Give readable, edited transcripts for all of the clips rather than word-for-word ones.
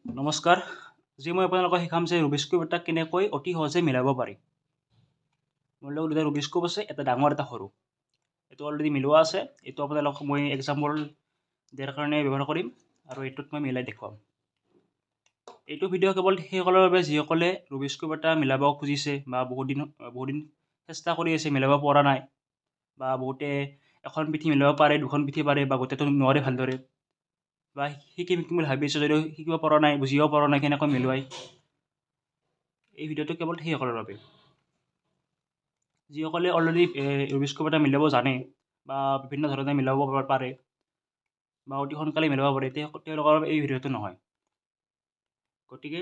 নমস্কাৰ। আজি মই আপোনালোকক শিকাম যে ৰুবিক্স কিউব এটা কেনেকৈ অতি সহজে মিলাব পাৰি। মোৰ লগত দুটা ৰুবিক্স কিউব আছে, এটা ডাঙৰ এটা সৰু। এইটো অলৰেডি মিলোৱা আছে। এইটো আপোনালোকক মই এক্সাম্পল দিয়াৰ কাৰণে ব্যৱহাৰ কৰিম আৰু এইটোত মই মিলাই দেখুৱাম। এইটো ভিডিঅ' কেৱল সেইসকলৰ বাবে যিসকলে ৰুবিক্স কিউব এটা মিলাব খুজিছে বা বহুত দিন চেষ্টা কৰি আছে মিলাব পৰা নাই, বা বহুতে এখন পিঠি মিলাব পাৰে, দুখন পিঠি পাৰে, বা গোটেইটো নোৱাৰে ভালদৰে, বা শিকিম বুলি ভাবিছোঁ যদিও শিকিব পৰা নাই, বুজিব পৰা নাই কেনেকৈ মিলুৱাই। এই ভিডিঅ'টো কেৱল সেইসকলৰ বাবে যিসকলে অলৰেডি ৰুবিক্স কিউব এটা মিলাব জানে বা বিভিন্ন ধৰণে মিলাব পাৰে বা অতি সোনকালে মিলাব পাৰে, তেওঁলোকৰ বাবে এই ভিডিঅ'টো নহয়। গতিকে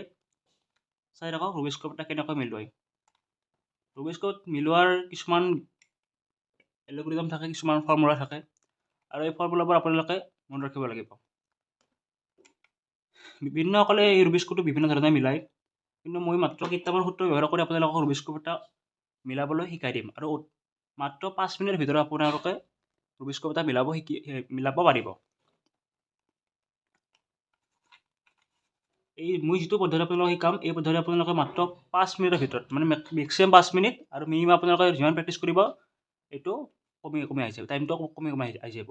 চাই থাকক ৰুবিক্স কিউব এটা কেনেকৈ মিলুৱাই। ৰুবিক্স কিউব মিলোৱাৰ কিছুমান এলগৰিদম থাকে, কিছুমান ফৰ্মুলা থাকে, আৰু এই ফৰ্মুলাবোৰ আপোনালোকে মনত ৰাখিব লাগিব। বিভিন্নসকলে এই ৰুবিক্স কিউবটো বিভিন্ন ধৰণে মিলায়, কিন্তু মই মাত্ৰ কেইটামান সূত্ৰ ব্যৱহাৰ কৰি আপোনালোকক ৰুবিক্স কিউব এটা মিলাবলৈ শিকাই দিম, আৰু মাত্ৰ 5 মিনিটৰ ভিতৰত আপোনালোকে ৰুবিক্স কিউব এটা মিলাব পাৰিব। এই মই যিটো পদ্ধতি আপোনালোকক শিকাম, এই পদ্ধতি আপোনালোকে মাত্ৰ 5 মিনিটৰ ভিতৰত, মানে মেক্সিমাম 5 মিনিট, আৰু মিনিমাম আপোনালোকে যিমান প্ৰেক্টিছ কৰিব এইটো কমি আহি যাব, টাইমটো কমি আহি যাব।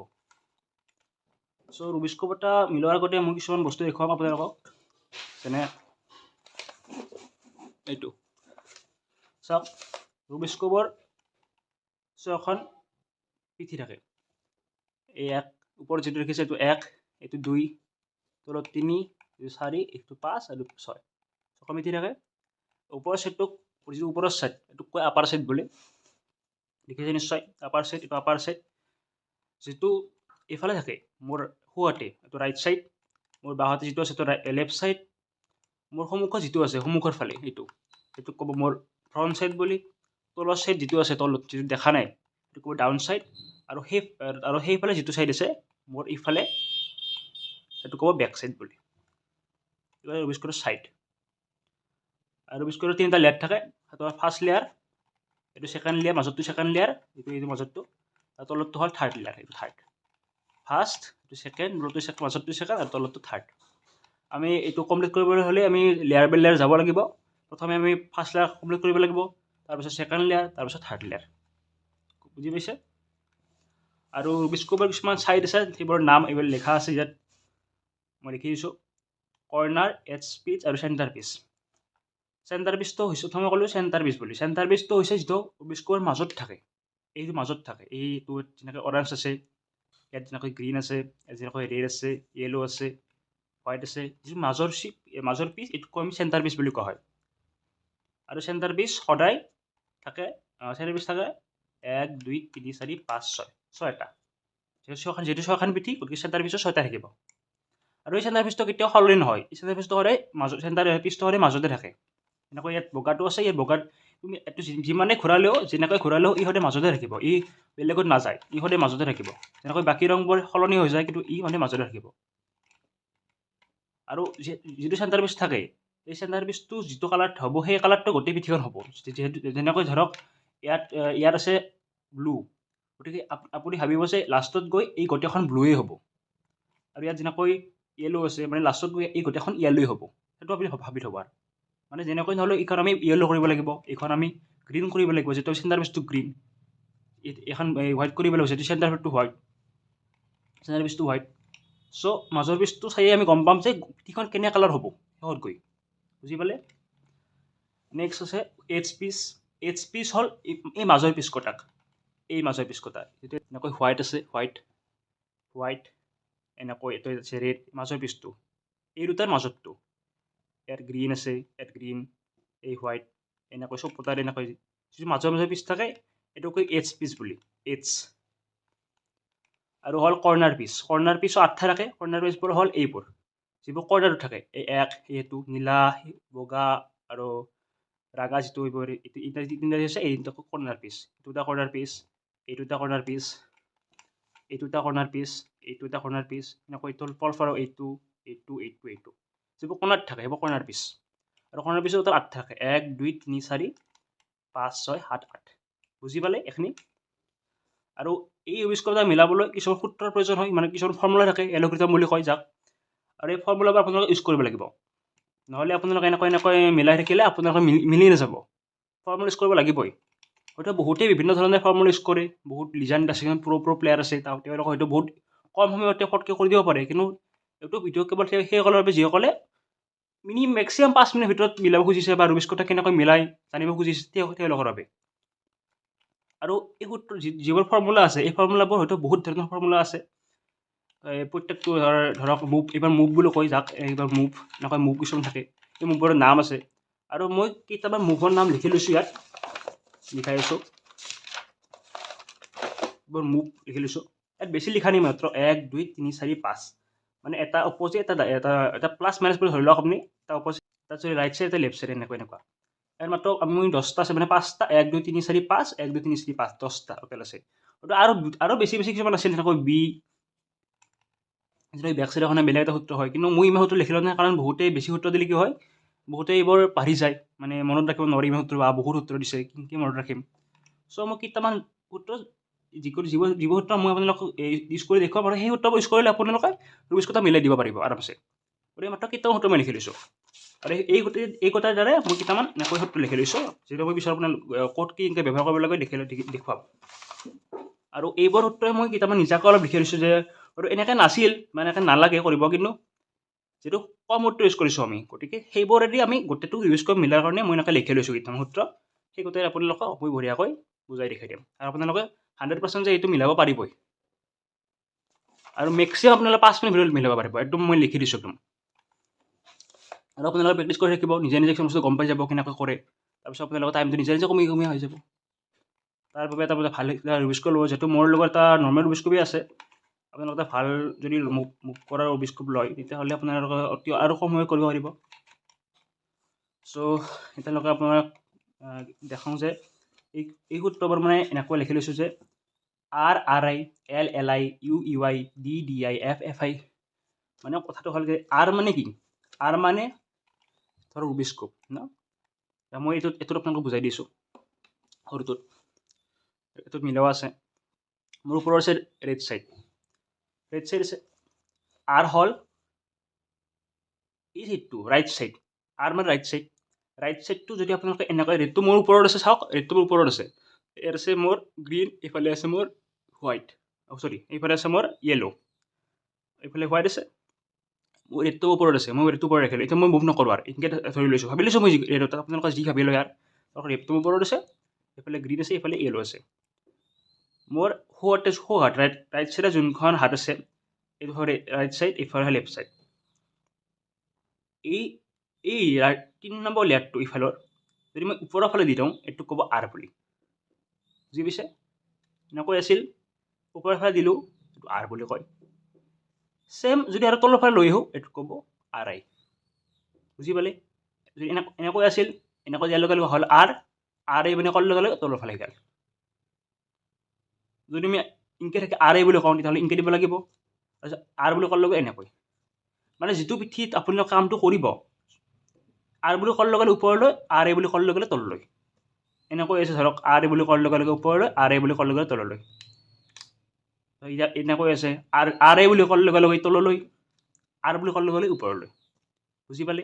চ' ৰুবিক্স কিউব এটা মিলোৱাৰ আগতে মই কিছুমান বস্তু দেখুৱাম আপোনালোকক, যেনে এইটো চাওক। ৰুবিক্স কিউবৰ 6খন পিঠি থাকে। এই এক ওপৰত যিটো দেখিছে এইটো 1, এইটো 2, তলত 3, এইটো 4, এইটো 5 আৰু 6। 6খন পিঠি থাকে। ওপৰৰ ছাইডটোক, যিটো ওপৰৰ ছাইড এইটোক কয় আপাৰ ছাইড বুলি, দেখিছে নিশ্চয় আপাৰ ছাইড। এইটো আপাৰ ছাইড। যিটো এইফালে থাকে মোৰ সোঁহাতে এইটো ৰাইট ছাইড, মোৰ বাওঁহাতে যিটো আছে এইটো লেফ্ট ছাইড, মোৰ সন্মুখত যিটো আছে সন্মুখৰ ফালে এইটোক ক'ব মোৰ ফ্ৰণ্ট ছাইড বুলি। তলৰ ছাইড যিটো আছে, তলত যিটো দেখা নাই এইটো ক'ব ডাউন ছাইড, আৰু সেইফালে যিটো ছাইড আছে মোৰ ইফালে সেইটো ক'ব বেক ছাইড বুলি। এইটো ৰুবিক্স কিউবৰ ছাইড। আৰু ৰুবিক্স কিউবৰ 3টা লেয়াৰ থাকে। সেইটো ফাৰ্ষ্ট লেয়াৰ, এইটো ছেকেণ্ড লেয়াৰ, মাজতটো ছেকেণ্ড লেয়াৰ, এইটো মাজতটো, আৰু তলতটো হ'ল থাৰ্ড লেয়াৰ। এইটো থাৰ্ড। ফাৰ্ষ্ট, এইটো ছেকেণ্ড, মাজতটো ছেকেণ্ড, আৰু তলতটো থাৰ্ড। আমি এইটো কমপ্লিট কৰিবলৈ হ'লে আমি লেয়াৰ বাই লেয়াৰ যাব লাগিব। প্ৰথমে আমি ফাৰ্ষ্ট লেয়াৰ কমপ্লিট কৰিব লাগিব, তাৰপিছত ছেকেণ্ড লেয়াৰ, তাৰপিছত থাৰ্ড লেয়াৰ। বুজি পাইছে? আৰু ৰুবিক্স কিউবৰ কিছুমান ছাইড আছে, সেইবোৰৰ নাম এইবোৰ লিখা আছে ইয়াত, মই লিখি দিছোঁ। কৰ্নাৰ, এডজ পিচ আৰু চেণ্টাৰ পিচ। চেণ্টাৰ পিচটো হৈছে, প্ৰথমে ক'লোঁ চেণ্টাৰ পিচ বুলি। চেণ্টাৰ পিচটো হৈছে যিটো ৰুবিক্স কিউবৰ মাজত থাকে। এইটো মাজত থাকে। এইটো যেনেকৈ অৰেঞ্জ আছে, ইয়াত যেনেকৈ গ্ৰীণ আছে, ইয়াত যেনেকৈ ৰেড আছে, য়েল্ল' আছে, হোৱাইট আছে, যিটো মাজৰ পিচ এইটোক আমি চেণ্টাৰ পিচ বুলি কোৱা হয়। আৰু চেণ্টাৰ পিচ সদায় থাকে, চেণ্টাৰ পিচ থাকে 1, 2, 3, 4, 5, 6, 6টা। যিহেতু 6খন পিঠি, গতিকে চেণ্টাৰ পিচত 6টা থাকিব। আৰু এই চেণ্টাৰ পিচটো কেতিয়াও সলনি নহয়। এই চেণ্টাৰ পিচটো সদায় চেণ্টাৰ পিচটো সদায় মাজতে থাকে। এনেকৈ ইয়াত বগাটো আছে, ইয়াত বগাত তুমি এইটো যিমানে ঘূৰালেও, যেনেকৈ ঘূৰালেও ই সদায় মাজতে থাকিব, ই বেলেগত নাযায়, ই সদায় মাজতে থাকিব। যেনেকৈ বাকী ৰংবোৰ সলনি হৈ যায়, কিন্তু ই সদায় মাজতে থাকিব। আৰু যিটো চেণ্টাৰ পিচ থাকে, এই চেণ্টাৰ পিচটো যিটো কালাৰত হ'ব, সেই কালাৰটো গোটেই পিঠিখন হ'ব। যিহেতু যেনেকৈ ধৰক ইয়াত আছে ব্লু, গতিকে আপুনি ভাবিব যে লাষ্টত গৈ এই গোটেইখন ব্লুৱেই হ'ব। আৰু ইয়াত যেনেকৈ য়েল্ল' আছে, মানে লাষ্টত গৈ এই গোটেইখন য়েল্ল'ই হ'ব। সেইটো আপুনি ভাবি থ'ব। আৰু মানে যেনেকৈ নহ'লেও এইখন আমি য়েল্ল' কৰিব লাগিব, এইখন আমি গ্ৰীণ কৰিব লাগিব, যিটো চেণ্টাৰ পিচটো গ্ৰীণ। এইখন হোৱাইট কৰিব লাগিব, যিটো চেণ্টাৰ পিচটো হোৱাইট, চেণ্টাৰ পিচটো হোৱাইট। চ' মাজৰ পিচটো চাইয়ে আমি গম পাম যে পিঠিখন কেনে কালাৰ হ'ব শেষত গৈ। বুজি পালে? নেক্সট আছে এডজ পিচ। এডজ পিচ হ'ল এই মাজৰ পিচ কটাক, এই মাজৰ পিচ কটা। যিটো এনেকৈ হোৱাইট আছে, হোৱাইট, এনেকৈ এইটো আছে ৰেড, মাজৰ পিচটো। এই দুটাৰ মাজতটো। ইয়াত গ্ৰীণ আছে, ইয়াত গ্ৰীণ, এই হোৱাইট, এনেকৈ চব পটাৰ এনেকৈ যিটো মাজৰ পিচ থাকে এইটোক কয় এডজ পিচ বুলি, এডজ। আৰু হ'ল কৰ্নাৰ পিচ। কৰ্নাৰ পিচো 8টা থাকে। কৰ্নাৰ পিচবোৰ হ'ল এইবোৰ, যিবোৰ কৰ্নাৰত থাকে। এইটো নীলা, বগা আৰু ৰাগা, যিটো এইবোৰ তিনিটা আছে, এই তিনিটা কৰ্নাৰ পিচ। এইটো এটা কৰ্নাৰ পিচ, এইটো এটা কৰ্নাৰ পিচ, এইটো এটা কৰ্নাৰ পিচ, এইটো এটা কৰ্নাৰ পিচ, এনেকৈ তলফালৰ এইটো, যিবোৰ কৰ্নাৰত থাকে সেইবোৰ কৰ্নাৰ পিচ। আৰু কৰ্নাৰ পিচৰ টোটেল 8টা থাকে, 1, 2, 3, 4, 5, 6, 7, 8। বুজি পালে এইখিনি? আৰু এই ৰুবিক্স কিউব এটা মিলাবলৈ কিছুমান সূত্ৰৰ প্ৰয়োজন হয়, মানে কিছুমান ফৰ্মুলা থাকে, এলগৰিদম বুলি কয় যাক। আৰু এই ফৰ্মুলাবোৰ আপোনালোকে ইউজ কৰিব লাগিব। নহ'লে আপোনালোকে এনেকৈ মিলাই থাকিলে আপোনালোকে মিলি নাযাব। ফৰ্মুলা ইউজ কৰিব লাগিবই। হয়তো বহুতেই বিভিন্ন ধৰণে ফৰ্মুলা ইউজ কৰে, বহুত লিজেণ্ড আছে, প্ৰ' প্লেয়াৰ আছে, তেওঁলোকে হয়তো বহুত কম সময়তে ফটকৈ কৰি দিব পাৰে। কিন্তু এইটো ভিডিঅ' কেৱল সেইসকলৰ বাবে যিসকলে মেক্সিমাম 5 মিনিটৰ ভিতৰত মিলাব খুজিছে বা ৰুবিক্স কিউবটা কেনেকৈ মিলাই জানিব খুজিছে তেওঁলোকৰ বাবে। আৰু এই সূত্ৰ যিবোৰ ফৰ্মুলা আছে, এই ফৰ্মুলাবোৰ হয়তো বহুত ধৰণৰ ফৰ্মুলা আছে। প্ৰত্যেকটো ধৰক মুভ, এইবাৰ মুভ বুলি কয় যাক, এইবাৰ মুভ এনেকৈ মুভ কিছুমান থাকে, এই মুভবোৰৰ নাম আছে। আৰু মই কেইটামান মুভৰ নাম লিখি লৈছোঁ ইয়াত, লিখাই আছোঁ। এইবোৰ মুভ লিখি লৈছোঁ। ইয়াত বেছি লিখা নাই, মাত্ৰ 1 2 3 4 5, মানে এটা অপজিট এটা প্লাছ মাইনাছ বুলি ধৰি লওক আপুনি, এটা অপজিট, তাত যদি ৰাইট চাইড এটা লেফ্ট চাইড এনেকুৱা ইয়াৰ মাত্ৰ আমি 10টা আছে, মানে 5টা, 1 2 3 4 5, 1 2 3 4 5, 10টা টোটেল আছে। আৰু বেছি কিছুমান আছিল, তেনেকৈ বি, যদি বেক চাইডৰ কাৰণে বেলেগ এটা সূত্ৰ হয়, কিন্তু মই ইমান সূত্ৰ লিখিলোঁ নাই, কাৰণ বহুতেই বেছি সূত্ৰ দিলে কি হয়, বহুতেই এইবোৰ পাহৰি যায়, মানে মনত ৰাখিব নোৱাৰি ইমান সূত্ৰ, বা বহুত সূত্ৰ দিছে, কি মনত ৰাখিম। চ' মই কেইটামান সূত্ৰ, যিবোৰ সূত্ৰ মই আপোনালোকক ইউজ কৰি দেখুৱাম, আৰু সেই সূত্ৰবোৰ ইউজ কৰিলে আপোনালোকে ৰুবিক্স কিউবটা মিলাই দিব পাৰিব আৰামছে। গতিকে মাত্ৰ কেইটামান সূত্ৰ মই লিখি লৈছোঁ, আৰু এই কথাৰ দ্বাৰা মই কেইটামান এনেকৈ সূত্ৰ লিখি লৈছোঁ, যিটো মই পিছত আপোনাৰ ক'ত কি এনেকৈ ব্যৱহাৰ কৰিব লাগে দেখুৱাম। আৰু এইবোৰ সূত্ৰই মই কেইটামান নিজাকৈ অলপ লিখি লৈছোঁ, যে আৰু এনেকৈ নাছিল বা এনেকৈ নালাগে কৰিব, কিন্তু যিটো কম সূত্ৰ ইউজ কৰিছোঁ আমি, গতিকে সেইবোৰেদি আমি গোটেইটো ৰুবিক্স কিউব মিলাৰ কাৰণে মই এনেকৈ লিখি লৈছোঁ কেইটামান সূত্ৰ। সেই গোটেই আপোনালোকক মই বঢ়িয়াকৈ বুজাই দেখাই দিম, আৰু আপোনালোকে 100% যে এইটো মিলাব পাৰিবই, আৰু মেক্সিমাম আপোনালোকে 5 মিনিট ভিতৰত মিলাব পাৰিব, একদম মই লিখি দিছোঁ একদম। আৰু আপোনালোকে প্ৰেক্টিছ কৰি থাকিব, নিজে নিজে কিছুমান বস্তু গম পাই যাব কেনেকৈ কৰে, তাৰপিছত আপোনালোকৰ টাইমটো নিজে নিজে কমি হৈ যাব। তাৰ বাবে এটা ভাল ৰুবিক্স কিউব ল'ব, যিহেতু মোৰ লগত এটা নৰ্মেল ৰুবিক্স কিউবেই আছে। আপোনালোকে ভাল যদি মুভ কৰা ৰুবিক্স কিউব লয়, তেতিয়াহ'লে আপোনালোকে অতি আৰু কম সময় কৰিব পাৰিব। চ' এতিয়ালৈকে আপোনাক দেখাওঁ যে এই সূত্ৰবোৰ মানে এনেকৈ লিখি লৈছোঁ, যে RRI, LLI, UUI, DDI, FFI, মানে কথাটো হ'ল যে R মানে কি, R মানে ধৰক ৰুবিক্স কিউব ন, মই এইটোত আপোনালোকক বুজাই দিছোঁ। সৰুটোত এইটোত মিলোৱা আছে, মোৰ ওপৰত আছে ৰেড চাইড আছে, R হ'ল এই চাইডটো, ৰাইট চাইড, R মানে ৰাইট চাইডটো যদি আপোনালোকে এনেকৈ, ৰেডটো মোৰ ওপৰত আছে, চাওক ৰেডটো মোৰ ওপৰত আছে, ইয়াত আছে মোৰ গ্ৰীণ, এইফালে আছে মোৰ হোৱাইট, এইফালে আছে মোৰ য়েল্ল', এইফালে হোৱাইট আছে, মোৰ ৰেডটো ওপৰত আছে, মই ৰেডটো ওপৰত ৰাখিলোঁ। এতিয়া মই মুভ নকৰোঁ, আৰু এনেকৈ ধৰি লৈছোঁ, ভাবি লৈছোঁ মই ৰেডত, আপোনালোকে যি ভাবি লয় ইয়াৰ, ৰেডটো ওপৰত আছে, এইফালে গ্ৰীণ আছে, এইফালে য়েল্ল' আছে। মোৰ সোঁ হাত, ৰাইট চাইডে যোনখন হাত আছে, এইটো ৰাইট চাইড, এইফালে লেফ্ট চাইড। এই 3 নম্বৰ লেয়াৰটো ইফালৰ যদি মই ওপৰৰ ফালে দি দিওঁ, এইটোক ক'ব R বুলি, বুজি পাইছে? এনেকৈ আছিল, ওপৰৰ ফালে দিলোঁ, এইটো R বুলি কয়। ছেম যদি আৰু তলৰ ফালে লৈ আহোঁ, এইটোক ক'ব RI, বুজি পালে? যদি এনেকৈ আছিল, এনেকৈ দিয়াৰ লগে লগে হ'ল RI মানে কৰাৰ লগে লগে তলৰ ফালে গ'ল। যদি আমি ইনকে থাকে RI বুলি কওঁ, তেতিয়াহ'লে ইনকে দিব লাগিব, তাৰপিছত R বুলি কোৱাৰ লগে এনেকৈ, মানে যিটো পিঠিত আপোনালোকে কামটো কৰিব, R বুলি কোৱাৰ লগে লগে ওপৰলৈ, RI বুলি কোৱাৰ লগে লগে তললৈ, এনেকৈ আছে ধৰক, RI বুলি কোৱাৰ লগে লগে ওপৰলৈ, RI বুলি কোৱাৰ লগে লগে তললৈ, এনেকৈ আছে, RI বুলি কোৱাৰ লগে লগে তললৈ, R বুলি কোৱাৰ লগে লগে ওপৰলৈ, বুজি পালে?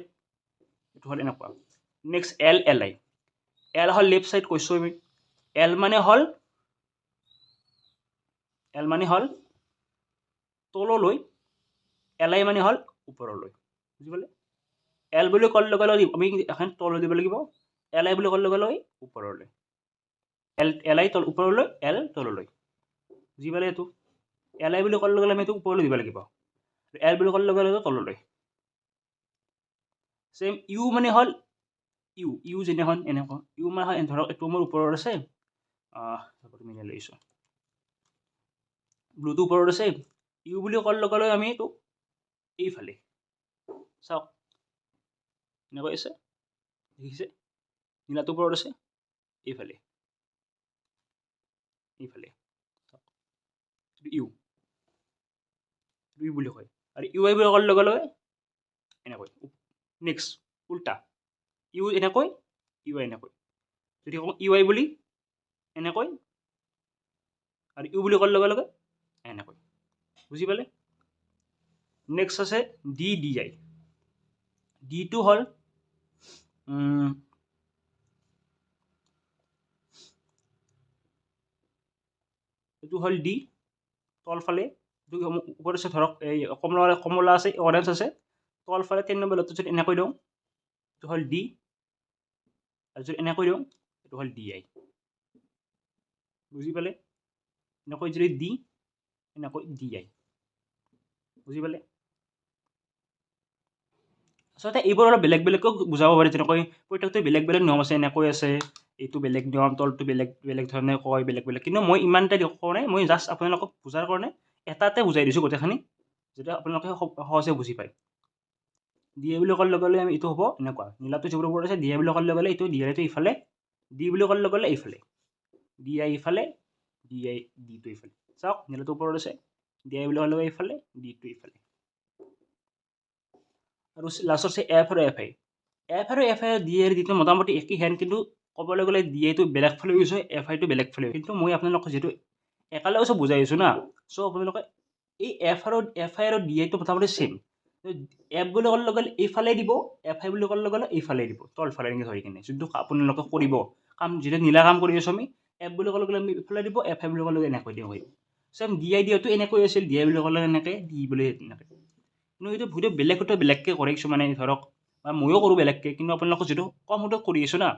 এইটো হ'ল এনেকুৱা। নেক্সট LLI, L হ'ল লেফ্ট চাইড, কৈছোঁ আমি, L মানে হ'ল তললৈ, LI মানে হ'ল ওপৰলৈ, বুজি পালে? L বুলি কোৱাৰ লগে লগে আমি এখন তললৈ দিব লাগিব, LI বুলি কোৱাৰ লগে লগে ওপৰলৈ, LI ওপৰলৈ, L তললৈ, বুজি পালে? এইটো LI বুলি কোৱাৰ লগে লগে আমি এইটো ওপৰলৈ দিব লাগিব, L বুলি কোৱাৰ লগে লগে তললৈ। ছেম U মানে হ'ল ইউ যেনেখন এনেকুৱা, ইউ মানে হ'ল ধৰক এইটো মোৰ ওপৰত আছে, মিলাই লৈছোঁ, ব্লুটো ওপৰত আছে, ইউ বুলি কোৱাৰ লগে লগে আমি এইটো এইফালে চাওক, এনেকৈ আছে, দেখিছে? নীলাটো ওপৰত আছে, এইফালে ইউ বুলি কয়, আৰু ইউ আই বুলি কোৱাৰ লগে লগে এনেকৈ। নেক্সট উল্টা, ইউ এনেকৈ, ইউ আই এনেকৈ, যদি কওঁ ইউ আই বুলি এনেকৈ, আৰু ইউ বুলি কোৱাৰ লগে লগে এনেকৈ, বুজি পালে? নেক্সট আছে DDI, ডিটো হ'ল এইটো হ'ল ডি তলফালে ওপৰত আছে ধৰক এই কমলা আছে অৰেঞ্জ আছে তলফালে 3 নম্বৰ লেটাৰটো যদি এনেকৈ দিওঁ এইটো হ'ল ডি আৰু যদি এনেকৈ দিওঁ এইটো হ'ল ডি আই বুজি পালে এনেকৈ যদি ডি এনেকৈ ডি আই বুজি পালে আচলতে এইবোৰ অলপ বেলেগ বেলেগকৈ বুজাব পাৰি যেনেকৈ প্ৰত্যেকটো বেলেগ বেলেগ নিয়ম আছে এনেকৈ আছে এইটো বেলেগ নিয়ম তলটো বেলেগ বেলেগ ধৰণে কয় বেলেগ বেলেগ কিন্তু মই ইমান এটা কোৱা নাই মই জাষ্ট আপোনালোকক বুজাৰ কাৰণে এটাতে বুজাই দিছোঁ গোটেইখিনি যাতে আপোনালোকে সহজে বুজি পায় ডি আই বুলি কোৱাৰ লগে লগে আমি এইটো হ'ব এনেকুৱা নীলাটো যিবোৰ ওপৰত আছে ডি আই বুলি কোৱাৰ লগে লগে এইটো ডি আইটো ইফালে ডি বুলি কোৱাৰ লগে লগে এইফালে ডি আই ইফালে ডি আই ডিটো ইফালে চাওক নীলাটো ওপৰত আছে ডি আই বুলি কোৱাৰ লগে ইফালে ডিটো ইফালে আৰু লাষ্টত আছে এফ আৰু এফ আই ডি আই ডিটো মোটামুটি একেই হেন কিন্তু ক'বলৈ গ'লে ডি আইটো বেলেগ ফালে ইউজ হয় এফ আইটো বেলেগ ফালে কিন্তু মই আপোনালোকক যিহেতু একেলগে চব বুজাই আছোঁ না চ' আপোনালোকে এই এফ আই আৰু ডি আইটো মোটামুটি ছেইম এফ বুলি কোৱাৰ লগে এইফালে দিব এফ আই বুলি কোৱাৰ লগে এইফালে দিব তলফালে এনেকৈ ধৰি কিনে যোনটো আপোনালোকে কৰিব কাম যিটো নীলা কাম কৰি আছোঁ আমি এফ বুলি কোৱাৰ লগে আমি ইফালে দিব এফ আই বুলি কোৱাৰ লগে এনেকৈ দিব হয় ছেম ডি আই ডিটো এনেকৈ আছিল ডি আই বুলি ক'লে এনেকৈ ডি বুলি এনেকৈ কিন্তু এইটো ভিডিঅ' বেলেগকৈ কৰে কিছুমানে ধৰক বা ময়ো কৰোঁ বেলেগকৈ কিন্তু আপোনালোকক যিটো কম সূত্ৰত কৰি আছোঁ না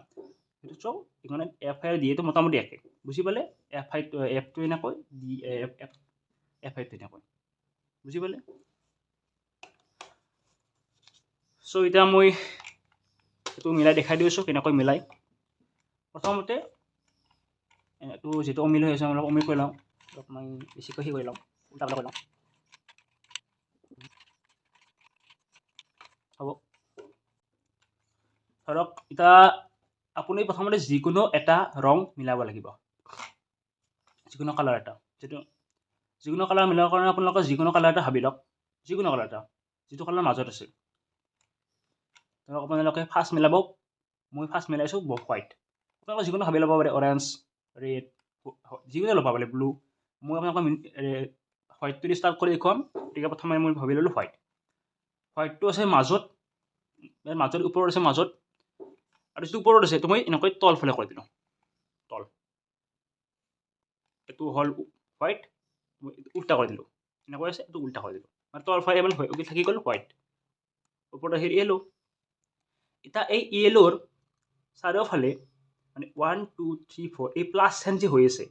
সেইটো চব সেইকাৰণে এফ আই আৰু ডি আইটো মোটামুটি একে বুজি পালে এফটো এনেকৈ ডি এফ আইটো এনেকৈ বুজি পালে চ' এতিয়া মই এইটো মিলাই দেখাই দি আছোঁ কেনেকৈ মিলাই প্ৰথমতে এইটো যিটো অমিল হৈ আছে অলপ অমিল কৰি লওঁ অলপ মই বেছিকৈ সেই কৰি লওঁ উল্টা কৰি লওঁ হ'ব ধৰক এতিয়া আপুনি প্ৰথমতে যিকোনো এটা ৰং মিলাব লাগিব যিকোনো কালাৰ এটা যিকোনো কালাৰ মিলাবৰ কাৰণে আপোনালোকে যিকোনো কালাৰ এটা ভাবি লওক যিকোনো কালাৰ এটা যিটো কালাৰ মাজত আছে ধৰক আপোনালোকে ফাৰ্ষ্ট মিলাব মই ফাৰ্ষ্ট মিলাইছোঁ হোৱাইট আপোনালোকে যিকোনো ভাবি ল'ব পাৰে অৰেঞ্জ ৰেড যিকোনো ল'ব পাৰে ব্লু মই আপোনালোকক হোৱাইটটো দি ষ্টাৰ্ট কৰি দেখুৱাম গতিকে প্ৰথমে মই ভাবি ল'লোঁ হোৱাইটটো আছে মাজত ওপৰত আছে মাজত আৰু যিটো ওপৰত আছে এইটো মই এনেকৈ তলফালে কৰি দিলোঁ তল এইটো হ'ল হোৱাইট মই উল্টা কৰি দিলোঁ এনেকৈ আছে এইটো উল্টা কৰি দিলোঁ মানে তলফালে মানে থাকি গ'ল হোৱাইট ওপৰত আহিল য়েলো এতিয়া এই য়েলোৰ চাৰিওফালে মানে 1 2 3 4 এই প্লাছ চাইন যে হৈ আছে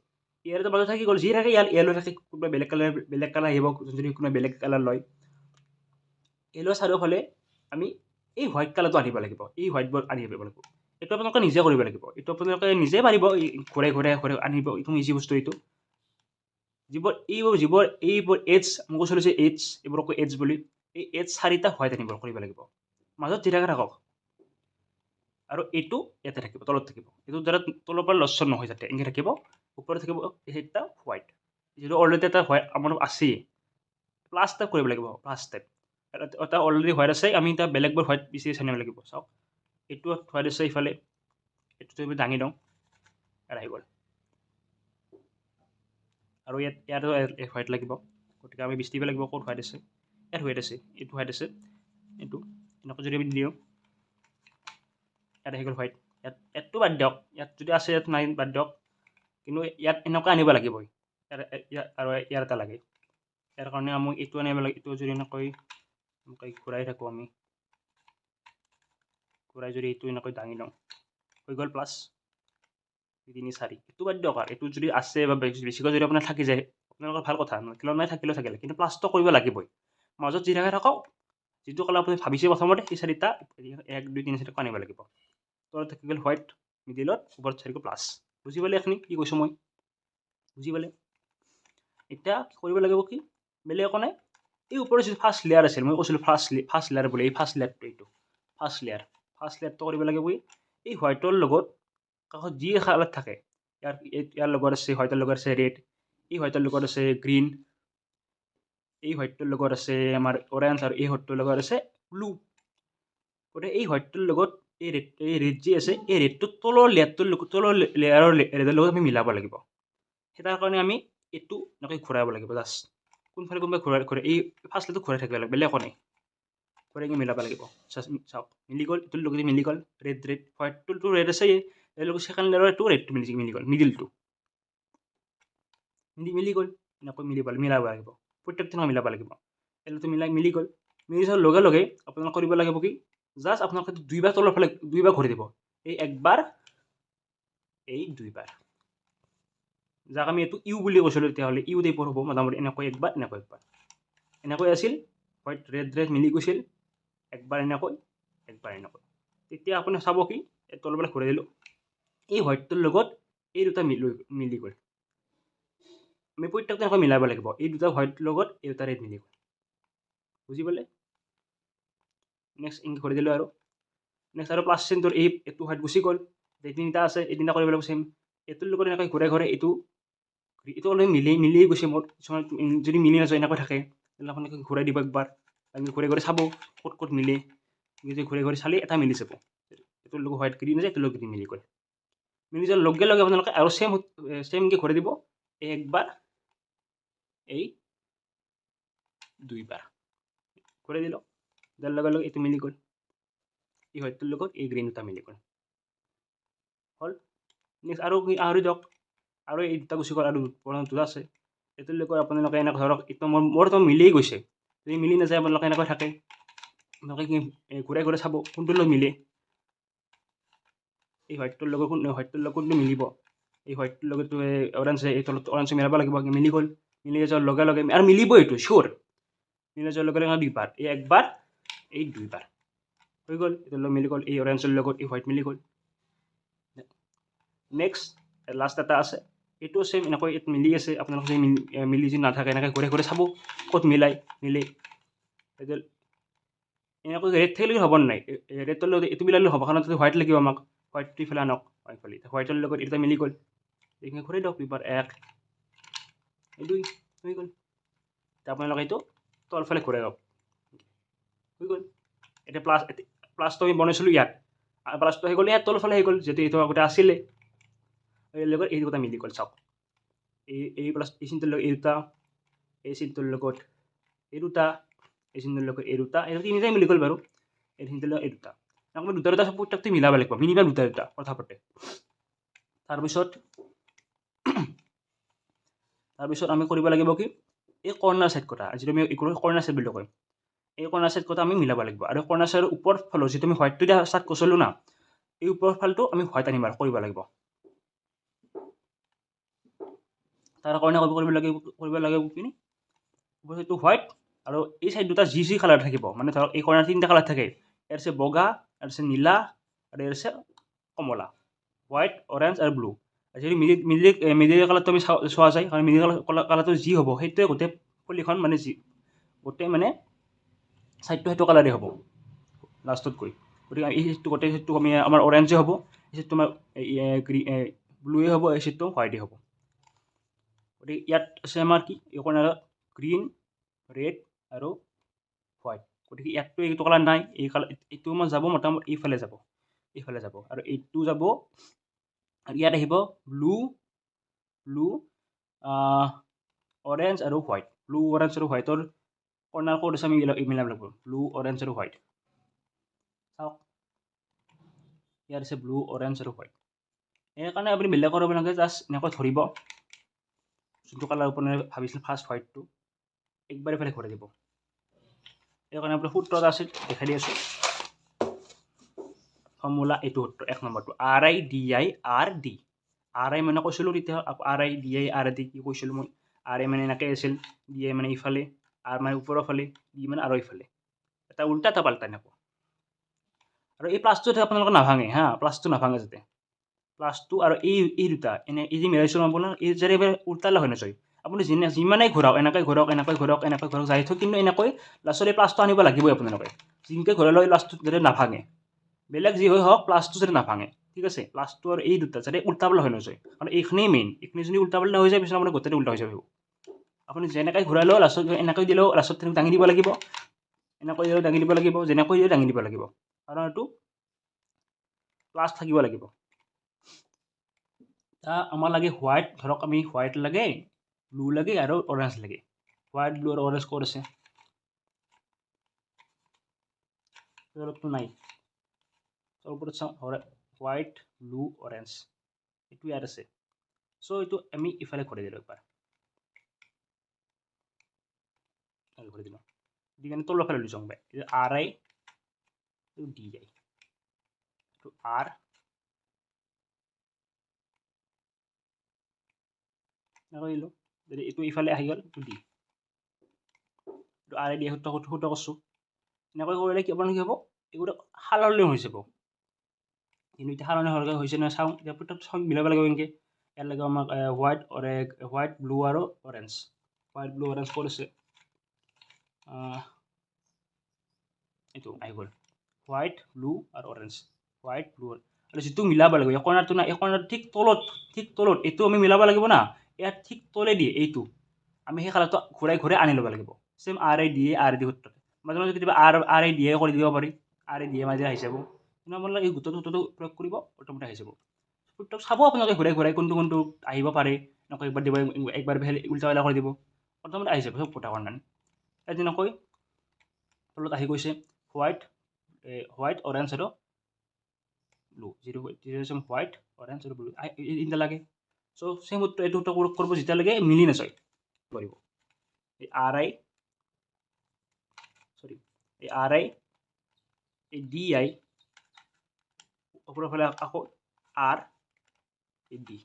ইয়াৰ মাজত থাকি গ'ল যি থাকে ইয়াৰ য়েলো থাকে কোনোবা বেলেগ কালাৰ আহিব যদি কোনোবা বেলেগ কালাৰ লয় য়েলোৰ চাৰিওফালে আমি এই হোৱাইট কালাৰটো আনিব লাগিব এই হোৱাইটবোৰ আনিব লাগিব এইটো আপোনালোকে নিজে কৰিব লাগিব এইটো আপোনালোকে নিজে পাৰিব ঘূৰাই আনিব এইটো ইজি বস্তু এইটো এইবোৰ এডছ মই কৈছিলোঁ যে এডছ এইবোৰক এডছ বুলি এই এডছ 4টা হোৱাইট আনিব কৰিব লাগিব মাজত যি থাকে থাকক আৰু এইটো ইয়াতে থাকিব তলত থাকিব এইটো দ্বাৰা তলৰ পৰা লছন নহয় যাতে এনেকৈ থাকিব ওপৰত থাকিব সেইটা হোৱাইট যিটো অলৰেডি এটা হোৱাইট আমাৰ আছেই প্লাছ টাইপ কৰিব লাগিব প্লাছ টাইপ এটা অলৰেডি হোৱাইট আছে আমি এতিয়া বেলেগবোৰ হোৱাইট বিচাৰি চানিব লাগিব চাওক এইটো হোৱাইট আছে ইফালে এইটো আমি দাঙি দিওঁ ইয়াত আহি গ'ল আৰু ইয়াতো হোৱাইট লাগিব গতিকে আমি বিচাৰিব লাগিব ক'ত হোৱাইট আছে ইয়াত হোৱাইট আছে এইটো হোৱাইট আছে এইটো এনেকৈ যদি আমি দিওঁ ইয়াত আহি গ'ল হোৱাইট ইয়াতটো বাদ দিয়ক ইয়াত যদি আছে ইয়াত নাই বাদ দিয়ক কিন্তু ইয়াত এনেকৈ আনিব লাগিবই আৰু ইয়াৰ এটা লাগে ইয়াৰ কাৰণে আমি এইটো আনিব লাগে এইটো যদি এনেকৈ ঘূৰাই থাকোঁ আমি ঘূৰাই যদি এইটো এনেকৈ দাঙি লওঁ হৈ গ'ল প্লাছ 3 4 এইটো বাদ দিয়ক আৰু এইটো যদি আছে বা বেছিকৈ যদি আপোনাৰ থাকি যায় আপোনালোকৰ ভাল কথা কিয় নাই থাকিলেও থাকিলে কিন্তু প্লাছটো কৰিব লাগিবই মাজত যি থাকে থাকক যিটো কালাৰ আপুনি ভাবিছে প্ৰথমতে সেই 4টা 1 2 3 4 আনিব লাগিব তলত থাকি গ'ল হোৱাইট মিডিলত ওপৰত চাৰিকৈ প্লাছ বুজি পালে এইখিনি কি কৈছোঁ মই বুজি পালে এতিয়া কৰিব লাগিব কি বেলেগ একো নাই এই ওপৰত যিটো ফাৰ্ষ্ট লেয়াৰ আছিল মই কৈছিলোঁ ফাৰ্ষ্ট লেয়াৰ বুলি এই ফাৰ্ষ্ট লেয়াৰটো এইটো ফাৰ্ষ্ট লেয়াৰটো কৰিব লাগিব এই হোৱাইটৰ লগত কাষত যি কালাৰ থাকে ইয়াৰ লগত আছে হোৱাইটৰ লগত আছে ৰেড এই হোৱাইটৰ লগত আছে গ্ৰীণ এই হোৱাইটটোৰ লগত আছে আমাৰ অৰেঞ্জ আৰু এই হোৱাইটটোৰ লগত আছে ব্লু গতিকে এই হোৱাইটটোৰ লগত এই ৰেড যি আছে এই ৰেডটো তলৰ লেয়াৰৰ ৰেডৰ লগত আমি মিলাব লাগিব সেই তাৰ কাৰণে আমি এইটো এনেকৈ ঘূৰাব লাগিব জাষ্ট কোনফালে কোনোবাই ঘূৰাই এই ফাৰ্ষ্ট লেয়াৰটো ঘূৰাই থাকিব লাগিব বেলেগ একো নাই ঘূৰাই কিনে মিলাব লাগিব চাওক মিলি গ'ল এইটোৰ লগত মিলি গ'ল ৰেড হোৱাইটটো ৰেড আছে ইয়াৰ লগত ছেকেণ্ড লেয়াৰটো ৰেডটো মিলি গ'ল মিডিলটো মিলি গ'ল এনেকৈ মিলাব লাগিব প্ৰত্যেকটো মিলাব লাগিব এইটো মিলি গ'ল মিলি যোৱাৰ লগে লগে আপোনালোকে কৰিব লাগিব কি জাষ্ট আপোনালোকে দুইবাৰ তলৰ ফালে দুইবাৰ ঘূৰি দিব এই একবাৰ এই দুইবাৰ যাক আমি এইটো ইউ বুলি কৈছিলোঁ তেতিয়াহ'লে ইউ টাইপৰ হ'ব মোটামুটি এনেকৈ একবাৰ এনেকৈ আছিল হোৱাইট ৰেড মিলি গৈছিল একবাৰ এনেকৈ তেতিয়া আপুনি চাব কি তলৰ ফালে ঘূৰাই দিলোঁ এই হোৱাইটটোৰ লগত এই দুটা মিলি গ'ল আমি প্ৰত্যেকটো এনেকৈ মিলাব লাগিব এই দুটা হোৱাইটৰ লগত এই দুটা ৰেড মিলি গ'ল বুজি পালে নেক্সট ইংক ঘূৰাই দিলোঁ আৰু নেক্সট আৰু প্লাছ চিনটোৰ এইটো হোৱাইট গুচি গ'ল এই তিনিটা আছে এই তিনিটা কৰিব লাগিব চেম এইটোৰ লগত এনেকৈ ঘূৰাই এইটো অলপ মিলিয়ে গৈছে মোৰ কিছুমান যদি মিলি নাযায় এনেকৈ থাকে তেতিয়াহ'লে আপোনালোকে ঘূৰাই দিব একবাৰ ঘূৰাই চাব ক'ত মিলে যদি ঘূৰাই চালে এটা মিলি যাব এইটোৰ লগত হোৱাইট গ্ৰীণ আছে এইটোৰ লগত গ্ৰীণ মিলি গ'ল মিলি যোৱাৰ লগে লগে আপোনালোকে আৰু চেমকৈ ঘূৰাই দিব এই একবাৰ এই দুইবাৰ ঘূৰাই দিলোঁ দিয়াৰ লগে লগে এইটো মিলি গ'ল এই হোৱাইটটোৰ লগত এই গ্ৰীণ দুটা মিলি গ'ল হ'ল নেক্সট আৰু দিয়ক আৰু এই দুটা গুচি গ'ল আৰু দুটা আছে এইটোৰ লগত আপোনালোকে এনেকৈ ধৰক এইটো মোৰতো মিলিয়ে গৈছে যদি মিলি নাযায় আপোনালোকে এনেকৈ থাকে আপোনালোকে কি ঘূৰাই চাব কোনটোৰ লগত মিলে এই হোৱাইটটোৰ লগত কোনটো মিলিব এই হোৱাইটটোৰ লগত অৰেঞ্জ এই তলত অৰেঞ্জ মিলাব লাগিব মিলি গ'ল মিলি যোৱাৰ লগে লগে আৰু মিলিব এইটো চিয়'ৰ মিলি যোৱাৰ লগে লগে দুইবাৰ এই একবাৰ এই দুইবাৰ হৈ গ'ল এইটোৰ লগত মিলি গ'ল এই অৰেঞ্জৰ লগত এই হোৱাইট মিলি গ'ল নেক্সট লাষ্ট এটা আছে এইটো চেম এনেকৈ ইয়াত মিলি আছে আপোনালোকে যদি মিলি যদি নাথাকে এনেকৈ ঘূৰাই চাব ক'ত মিলে এনেকৈ ৰেড থাকিলে হ'ব নাই ৰেডৰ লগত এইটো মিলালে হ'ব কাৰণ হোৱাইট লাগিব আমাক হোৱাইটটো ইফালে আনক এইফালে হোৱাইটৰ লগত এটা মিলি গ'ল এইখিনি ঘূৰাই দিয়ক দুইবাৰ এক এই দুই হৈ গ'ল আপোনালোকে এইটো তলফালে ঘূৰাই দিয়ক হৈ গ'ল এতিয়া প্লাছটো আমি বনাইছিলোঁ ইয়াত প্লাছটো হৈ গ'ল ইয়াত তলফালে হৈ গ'ল যিহেতু এইটো আগতে আছিলে এই লগত এই দুটা মিলি গ'ল চাওক এই প্লাছ এই চিনটোৰ লগত এই দুটা এই চিনটোৰ লগত এই দুটা এই চিনটোৰ লগত এই দুটা এই তিনিটাই মিলি গ'ল বাৰু এই চিনটোৰ লগত এই দুটা আমি দুটা প্ৰত্যেকটো মিলাব লাগিব মিনিমাম দুটা কথা পাতে তাৰপিছত আমি কৰিব লাগিব কি এই কৰ্ণাৰ ছাইড কটা যিটো আমি কৰ্ণাৰ ছাইড বুলি কয় এই কৰ্ণাৰ ছাইড কটা আমি মিলাব লাগিব আৰু কৰ্ণাৰ ছাইডৰ ওপৰ ফালৰ যিটো আমি হোৱাইটটো দিয়া ষ্টাৰ্ট কৰিছিলোঁ না এই ওপৰ ফালটো আমি হোৱাইট আনিব কৰিব লাগিব তাৰ কাৰণে কৰিব লাগিব কি সেইটো হোৱাইট আৰু এই ছাইড দুটা যি কালাৰ থাকিব মানে ধৰক এই কৰ্ণাৰ তিনিটা কালাৰ থাকে ইয়াৰ আছে বগা ইয়াৰ আছে নীলা আৰু ইয়াৰ আছে কমলা হোৱাইট অৰেঞ্জ আৰু ব্লু যদি মিডিল কালাৰটো আমি চোৱা যায় কাৰণ মিডিল কালাৰটো যি হ'ব সেইটোৱে গোটেই পলিখন মানে গোটেই মানে ছাইডটো সেইটো কালাৰেই হ'ব লাষ্টত গৈ গতিকে এই চিটটো গোটেই চিটটো আমি আমাৰ অৰেঞ্জে হ'ব এই চিটটো আমাৰ ব্লুৱে হ'ব এই চিটটো হোৱাইটে হ'ব গতিকে ইয়াত আছে আমাৰ কি এই কৰ্ণাৰত গ্ৰীণ ৰেড আৰু হোৱাইট গতিকে ইয়াততো এইটো কালাৰ নাই এই কালাৰ এইটো আমাৰ যাব মোটামুটি এইফালে যাব আৰু এইটো যাব আৰু ইয়াত আহিব ব্লু অৰেঞ্জ আৰু হোৱাইট ব্লু অৰেঞ্জ আৰু হোৱাইটৰ কৰ্ণাৰ ক'ত আছে আমি মিলাব লাগিব ব্লু অৰেঞ্জ আৰু হোৱাইট চাওক ইয়াত আছে ব্লু অৰেঞ্জ আৰু হোৱাইট সেইকাৰণে আপুনি বেলেগ কৰিব নালাগে জাষ্ট এনেকৈ ধৰিব যোনটো কালাৰ আপুনি ভাবিছিল ফাৰ্ষ্ট হোৱাইটটো একবাৰ ইফালে ঘূৰাই দিব সেইকাৰণে আপোনাৰ সূত্ৰ এটা আছিল দেখাই দি আছোঁ ফৰ্মুলা এইটো সূত্ৰ এক নম্বৰটো RIDIRD RI মানে কৈছিলোঁ তেতিয়া RIDIRD কি কৈছিলোঁ মই RI মানে এনেকৈ আছিল DI মানে ইফালে R মানে ওপৰৰ ফালে D মানে আৰু ইফালে এটা উল্টা এটা পাল্টা এনেকুৱা আৰু এই প্লাছটো আপোনালোকে নাভাঙে হা প্লাছটো নাভাঙে যাতে প্লাছটো আৰু এই দুটা এই যে মিলাইছোঁ আপোনাৰ এই যদি উল্টালে হয় নাযায় আপুনি যিমানেই ঘূৰাওক এনেকৈ ঘূৰাওক যাই থৈ কিন্তু এনেকৈ লাষ্টত এই প্লাছটো আনিব লাগিবই আপোনালোকে যিনকৈ ঘূৰালেও এই প্লাছটো যাতে নাভাঙে বেলেগ যি হয় হওক প্লাছটো যাতে নাভাঙে ঠিক আছে প্লাছটো আৰু এই দুটা যাতে উল্টা পাল্টা হৈ নাযায় কাৰণ এইখিনিয়ে মেইন এইখিনি যদি উল্টা পাল্টা হৈ যায় পিছত আপোনাৰ গোটেইটো উল্টা হৈ যাব আপুনি যেনেকৈ ঘূৰালেও লাষ্টত এনেকৈ দিলেও লাষ্টত দাঙি দিব লাগিব এনেকৈ দিলেও দাঙি দিব লাগিব যেনেকৈ দিলেও দাঙি দিব লাগিব কাৰণ এইটো প্লাছ থাকিব লাগিব আমাৰ লাগে হোৱাইট ধৰক আমি হোৱাইট লাগে ব্লু লাগে আৰু অৰেঞ্জ লাগে হোৱাইট ব্লু আৰু অৰেঞ্জ ক'ত আছে তলতটো নাই ওপৰত চাওঁ হোৱাইট ব্লু অৰেঞ্জ এইটো ইয়াত আছে চ' এইটো আমি ইফালে ঘূৰাই দিলোঁ একবাৰ ঘূৰাই দিলোঁ দি কিনে তলৰ ফালে লৈ যাওঁ এইটো আৰ আই এইটো ডি আই এইটো আৰ এনেকৈ দিলোঁ যদি এইটো ইফালে আহি গ'ল এইটো ডি এইটো আৰ আই ডি শুদ্ধ কৰিছোঁ এনেকৈ কৰিলে কি আপোনাৰ কি হ'ব এইবোৰ সালসলনি হৈ যাব কিন্তু এতিয়া সালসলনি হোৱাকৈ হৈছে নহয় চাওঁ এতিয়া প্ৰত্যেকটো চাওঁ মিলাব লাগিব এনেকৈ ইয়াত লাগিব আমাক হোৱাইট ব্লু আৰু অৰেঞ্জ হোৱাইট ব্লু অৰেঞ্জ ক'ত আছে এইটো আহি গ'ল হোৱাইট ব্লু আৰু অৰেঞ্জ হোৱাইট ব্লু আৰু যিটো মিলাব লাগিব এই কৰ্ণাৰটো না এই কৰ্ণাৰ ঠিক তলত এইটো আমি মিলাব লাগিব না ইয়াত ঠিক তলেদি এইটো আমি সেই কালাৰটো ঘূৰাই ঘূৰাই আনি ল'ব লাগিব চেম আৰ আই ডি সূত্ৰ মাজে মাজে কেতিয়াবা আৰ আই ডি কৰি দিব পাৰি আৰ আই ডি মাজে আহি যাব কিন্তু আপোনালোকে এই গোটেইটো প্ৰয়োগ কৰিব অট'মেটিক আহি যাব সূত্ৰক চাব আপোনালোকে ঘূৰাই ঘূৰাই কোনটো আহিব পাৰে এনেকৈ একবাৰ দিব একবাৰ উল্টা পাল্টা কৰি দিব অট'মেটিক আহি যাব চব কথা কৰ্ণাৰ তেনেকৈ তলত আহি গৈছে হোৱাইট অৰেঞ্জ আৰু ব্লু যিটো হোৱাইট অৰেঞ্জ আৰু ব্লু এইটা লাগে চ' চেম এইটো কৰিব যেতিয়ালৈকে মিলি নাযায় কৰিব এই আৰ আই এই ডি আই ওপৰৰ ফালে আকৌ আৰ এই ডি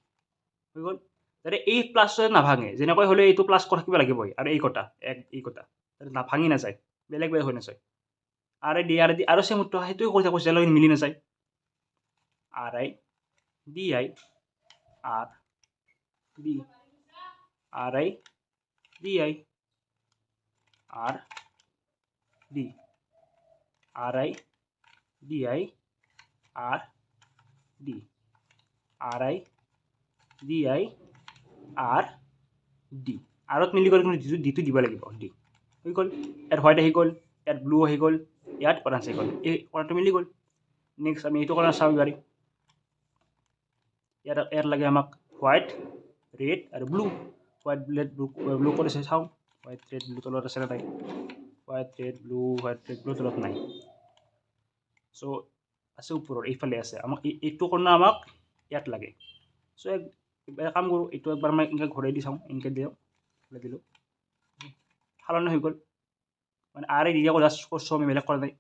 হৈ গ'ল যাতে এই প্লাছটোৱে নাভাঙে যেনেকৈ হ'লে এইটো প্লাছ থাকিব লাগিবই আৰু এই কটা ভাঙি নাযায় বেলেগ হৈ নাযায় আৰ আই ডি আৰু চেম সেইটোৱে কৰি থাকোঁ যেতিয়ালৈকে মিলি নাযায় R I D I R D R I D I R D R I D I R D R I D I R D আৰত মিলি গ'ল কিন্তু ডিটো দিব লাগিব ডি হৈ গ'ল ইয়াত হোৱাইট আহি গ'ল ইয়াত ব্লু আহি গ'ল ইয়াত অৰেঞ্জ আহি গ'ল এই কৰ্ণাৰটো মিলি গ'ল নেক্সট আমি এইটো কৰ্ণাৰ চাওঁ এবাৰ ইয়াত লাগে আমাক হোৱাইট ৰেড আৰু ব্লু হোৱাইট ব্লু ক'ত আছে চাওঁ হোৱাইট ৰেড ব্লু তলত আছে নে নাই হোৱাইট ৰেড ব্লু তলত নাই চ' আছে ওপৰত এইফালে আছে আমাক এইটো কৰ্ণাৰ আমাক ইয়াত লাগে চ' এক কাম কৰোঁ এইটো একবাৰ মই এনেকৈ ঘূৰাই দি চাওঁ এনেকৈ দিলোঁ সলনি হৈ গ'ল মানে আৰ আই ডি জাষ্ট কৰিছোঁ আমি বেলেগ কৰা নাই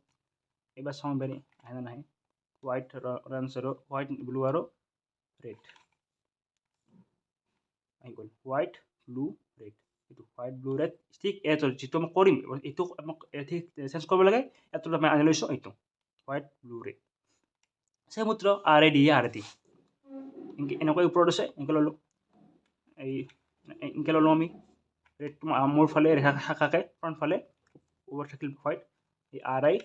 এইবাৰ চাওঁ এবাৰ আহে নে নাহে হোৱাইট অৰেঞ্জ আৰু হোৱাইট ব্লু আৰু ৰেড আহি গ'ল হোৱাইট ব্লু ৰেড এইটো হোৱাইট ব্লু ৰেড ঠিক যিটো আমি কৰিম এইটো আমাক ঠিক চেঞ্জ কৰিব লাগে ইয়াত আমি আনি লৈছোঁ এইটো হোৱাইট ব্লু ৰেড চেম সূত্ৰ আৰ আই ডি এনেকৈ ওপৰত আছে এনেকৈ ল'লোঁ এনেকৈ ল'লোঁ আমি ৰেডটো মোৰ ফালে শাখাকৈ ফ্ৰণ্ট ফালে ওপৰত থাকিল হোৱাইট এই আৰ আই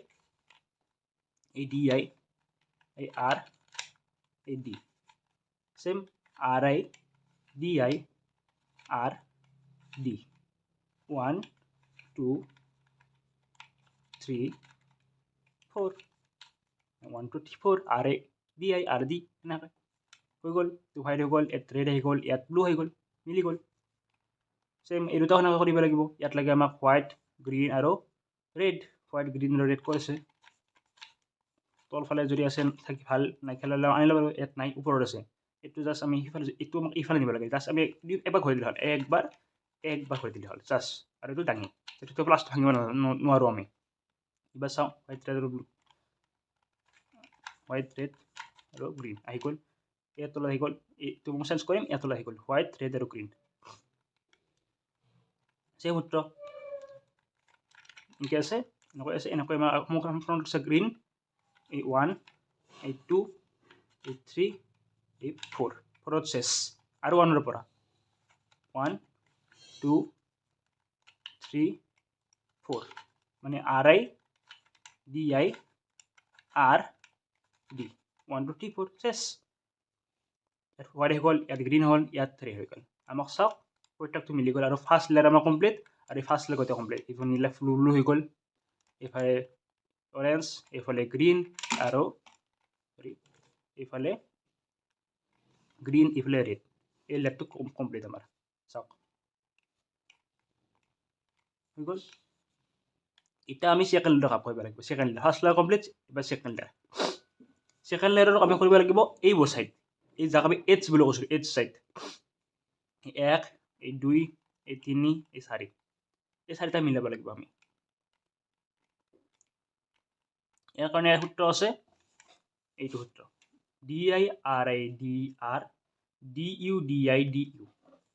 এই ডি আই এই আৰ এই D same R I D I R D 1 2 3 4 1 2 3 4 R I D এনেকৈ হৈ গ'ল হোৱাইট হৈ গ'ল ইয়াত ৰেড আহি গ'ল ইয়াত ব্লু হৈ গ'ল মিলি গ'ল চেম এই দুটা সেনেকৈ কৰিব লাগিব ইয়াত লাগে আমাক হোৱাইট গ্ৰীণ আৰু ৰেড হোৱাইট গ্ৰীণ আৰু ৰেড ক'ত আছে তলফালে যদি আছে থাকি ভাল নাইকিয়া আনি ল'ব ইয়াত নাই ওপৰত আছে এইটো জাষ্ট আমি সিফালে এইটো আমাক ইফালে নিব লাগে জাষ্ট আমি এবাৰ ঘূৰাই দিলে হ'ল একবাৰ ঘূৰাই দিলে হ'ল জাষ্ট আৰু এইটো দাঙি এইটো প্লাছটো ভাঙিব নোৱাৰোঁ আমি এইবাৰ চাওঁ হোৱাইট ৰেড আৰু গ্ৰীণ আহি গ'ল ইয়াৰ তলত আহি গ'ল এইটো মই চেঞ্জ কৰিম ইয়াৰ তলত আহি গ'ল হোৱাইট ৰেড আৰু গ্ৰীণ চেম সূত্ৰ এনেকৈ আছে এনেকৈ ফ্ৰণ্ট আছে গ্ৰীণ এই 1 এই 2 এই 3 এই 4 চেছ আৰু 1ৰ পৰা 1 2 3 4 মানে R I D I R D 1 2 3 4 চেছ ইয়াত হোৱাইট হৈ গ'ল ইয়াত গ্ৰীণ হ'ল ইয়াত ৰেড হৈ গ'ল আমাক চাওক প্ৰত্যেকটো মিলি গ'ল আৰু ফাৰ্ষ্ট লেয়াৰ আমাৰ কমপ্লিট আৰু এই ফাৰ্ষ্ট লেয়াৰ কমপ্লিট এইফালে নীলা ব্লু হৈ গ'ল এইফালে অৰেঞ্জ এইফালে গ্ৰীণ আৰু এইফালে গ্ৰীণ এইফালে ৰেড এই লেয়াৰটো কমপ্লিট আমাৰ চাওক হৈ গ'ল এতিয়া আমি ছেকেণ্ড লেয়াৰ কাম কৰিব লাগিব second layer first layer complete এবাৰ ছেকেণ্ড লেয়াৰৰ আমি কৰিব লাগিব এইবোৰ চাইড এই যাক আমি এইচ বুলি কৈছিলোঁ এইচ চাইড এক এই দুই এই তিনি এই চাৰি এই চাৰিটা মিলাব লাগিব আমি ইয়াৰ কাৰণে সূত্ৰ আছে এইটো সূত্ৰ DIRIDR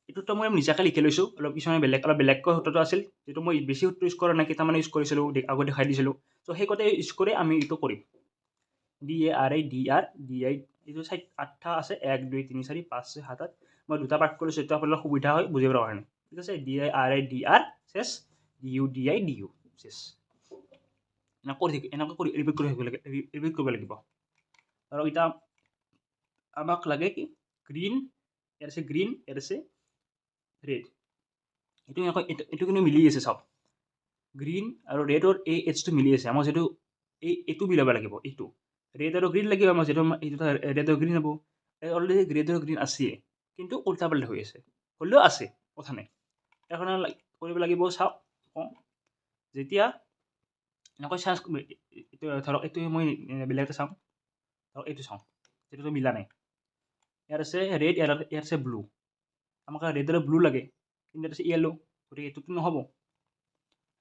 এইটোতো মই নিজাকৈ লিখি লৈছোঁ অলপ কিছুমানে অলপ বেলেগকৈ সূত্ৰটো আছিল যিটো মই বেছি সূত্ৰ ইউজ কৰা নাই কেইটামান ইউজ কৰিছিলোঁ আগত দেখাই দিছিলোঁ চ' সেই কথা ইউজ কৰি আমি এইটো কৰিম DIRIDR এইটো চাইড 8টা আছে 1 2 3 4 5 6 7 8 মই দুটা পাৰ্ট কৰিছোঁ এইটো আপোনাৰ সুবিধা হয় বুজিবৰ কাৰণে ঠিক আছে DIRIDR চেছ DU চেছ এনেকৈ কৰি ৰিপিট কৰিব লাগিব আৰু এতিয়া আমাক লাগে কি গ্ৰীণ ইয়াৰ আছে গ্ৰীণ ইয়াৰ আছে ৰেড এইটো কিন্তু মিলি আছে চাওক গ্ৰীণ আৰু ৰেডৰ এই এইচটো মিলি আছে আমাক যিটো এইটো মিলাব লাগিব এইটো ৰেড আৰু গ্ৰীণ লাগিব আমাক যিটো এইটো ৰেড আৰু গ্ৰীণ হ'ব অলৰেডি ৰেড আৰু গ্ৰীণ আছে কিন্তু উল্টা পাল্টা হৈ আছে হ'লেও আছে কথা নাই ইয়াৰ কাৰণে কৰিব লাগিব চাওক যেতিয়া এনেকৈ চাৰ্চ ধৰক এইটো মই বেলেগ এটা চাওঁ ধৰক এইটো চাওঁ যিটোতো মিলা নাই ইয়াৰ আছে ৰেড ইয়াৰ আছে ব্লু আমাক ৰেড আৰু ব্লু লাগে কিন্তু ইয়াত আছে য়েলো গতিকে এইটোতো নহ'ব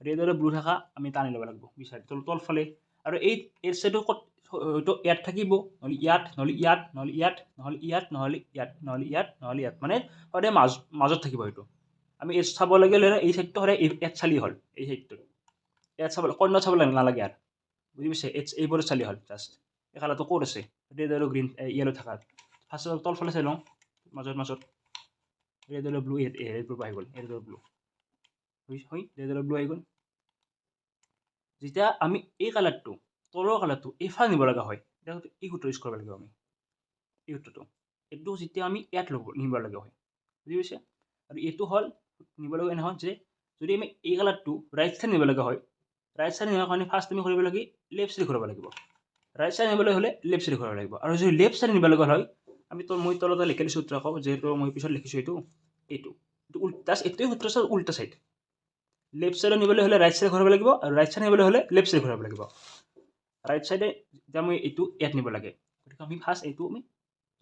ৰেড আৰু ব্লু থকা আমি টানি ল'ব লাগিব বিচাৰি তলফালে আৰু এই চাইডটো ক'ত হয়তো ইয়াত থাকিব নহ'লে ইয়াত নহ'লে ইয়াত নহ'লে ইয়াত নহ'লে ইয়াত নহ'লে ইয়াত নহ'লে ইয়াত নহ'লে ইয়াত মানে সদায় মাজত থাকিব হয়তো আমি এইচ চাব লাগিলে এই চাইডটো সদায় ইয়াত চালি হ'ল এই চাইডটোত ইয়াত চাব কৰ্ণত চাব নালাগে আৰু বুজি পাইছে এইবোৰত চালি হ'ল জাষ্ট এই কালাৰটো ক'ত আছে ৰেড আৰু গ্ৰীণ য়েলো থকা ফাৰ্ষ্ট তলফালে চাই লওঁ মাজত ৰেড আৰু ব্লু ৰেড ব্লু আহি গ'ল ৰেড আৰু ব্লু হয় ৰেড আৰু ব্লু আহি গ'ল যেতিয়া আমি এই কালাৰটো তলৰ কালাৰটো এইফালে নিব লগা হয় তেতিয়া এই সূত্ৰ ইউজ কৰিব লাগিব আমি এই সূত্ৰটো এইটো যেতিয়া আমি ইয়াত নিব লগা হয় বুজি পাইছে আৰু এইটো হ'ল নিব লগা নহয় যে যদি আমি এই কালাৰটো ৰাইট চাইড নিব লগা হয় ৰাইট চাইড নিবৰ কাৰণে ফাৰ্ষ্ট আমি কৰিব লাগে লেফ্ট চাইড ঘূৰাব লাগিব ৰাইট চাইড নিবলৈ হ'লে লেফ্ট চাইড ঘূৰাব লাগিব আৰু যদি লেফ্ট চাইড নিব লগা হয় মই তলতে লিখি দিছোঁ সূত্ৰ আকৌ যিহেতু মই পিছত লিখিছোঁ এইটো এইটোৱে সূত্ৰ উল্টা চাইড লেফ্ট চাইডত নিবলৈ হ'লে ৰাইট চাইড ঘূৰাব লাগিব আৰু ৰাইট চাইড নিবলৈ হ'লে লেফ্ট চাইড ঘূৰাব লাগিব ৰাইট চাইডে যেতিয়া মই এইটো ইয়াত নিব লাগে গতিকে আমি ফাৰ্ষ্ট এইটো আমি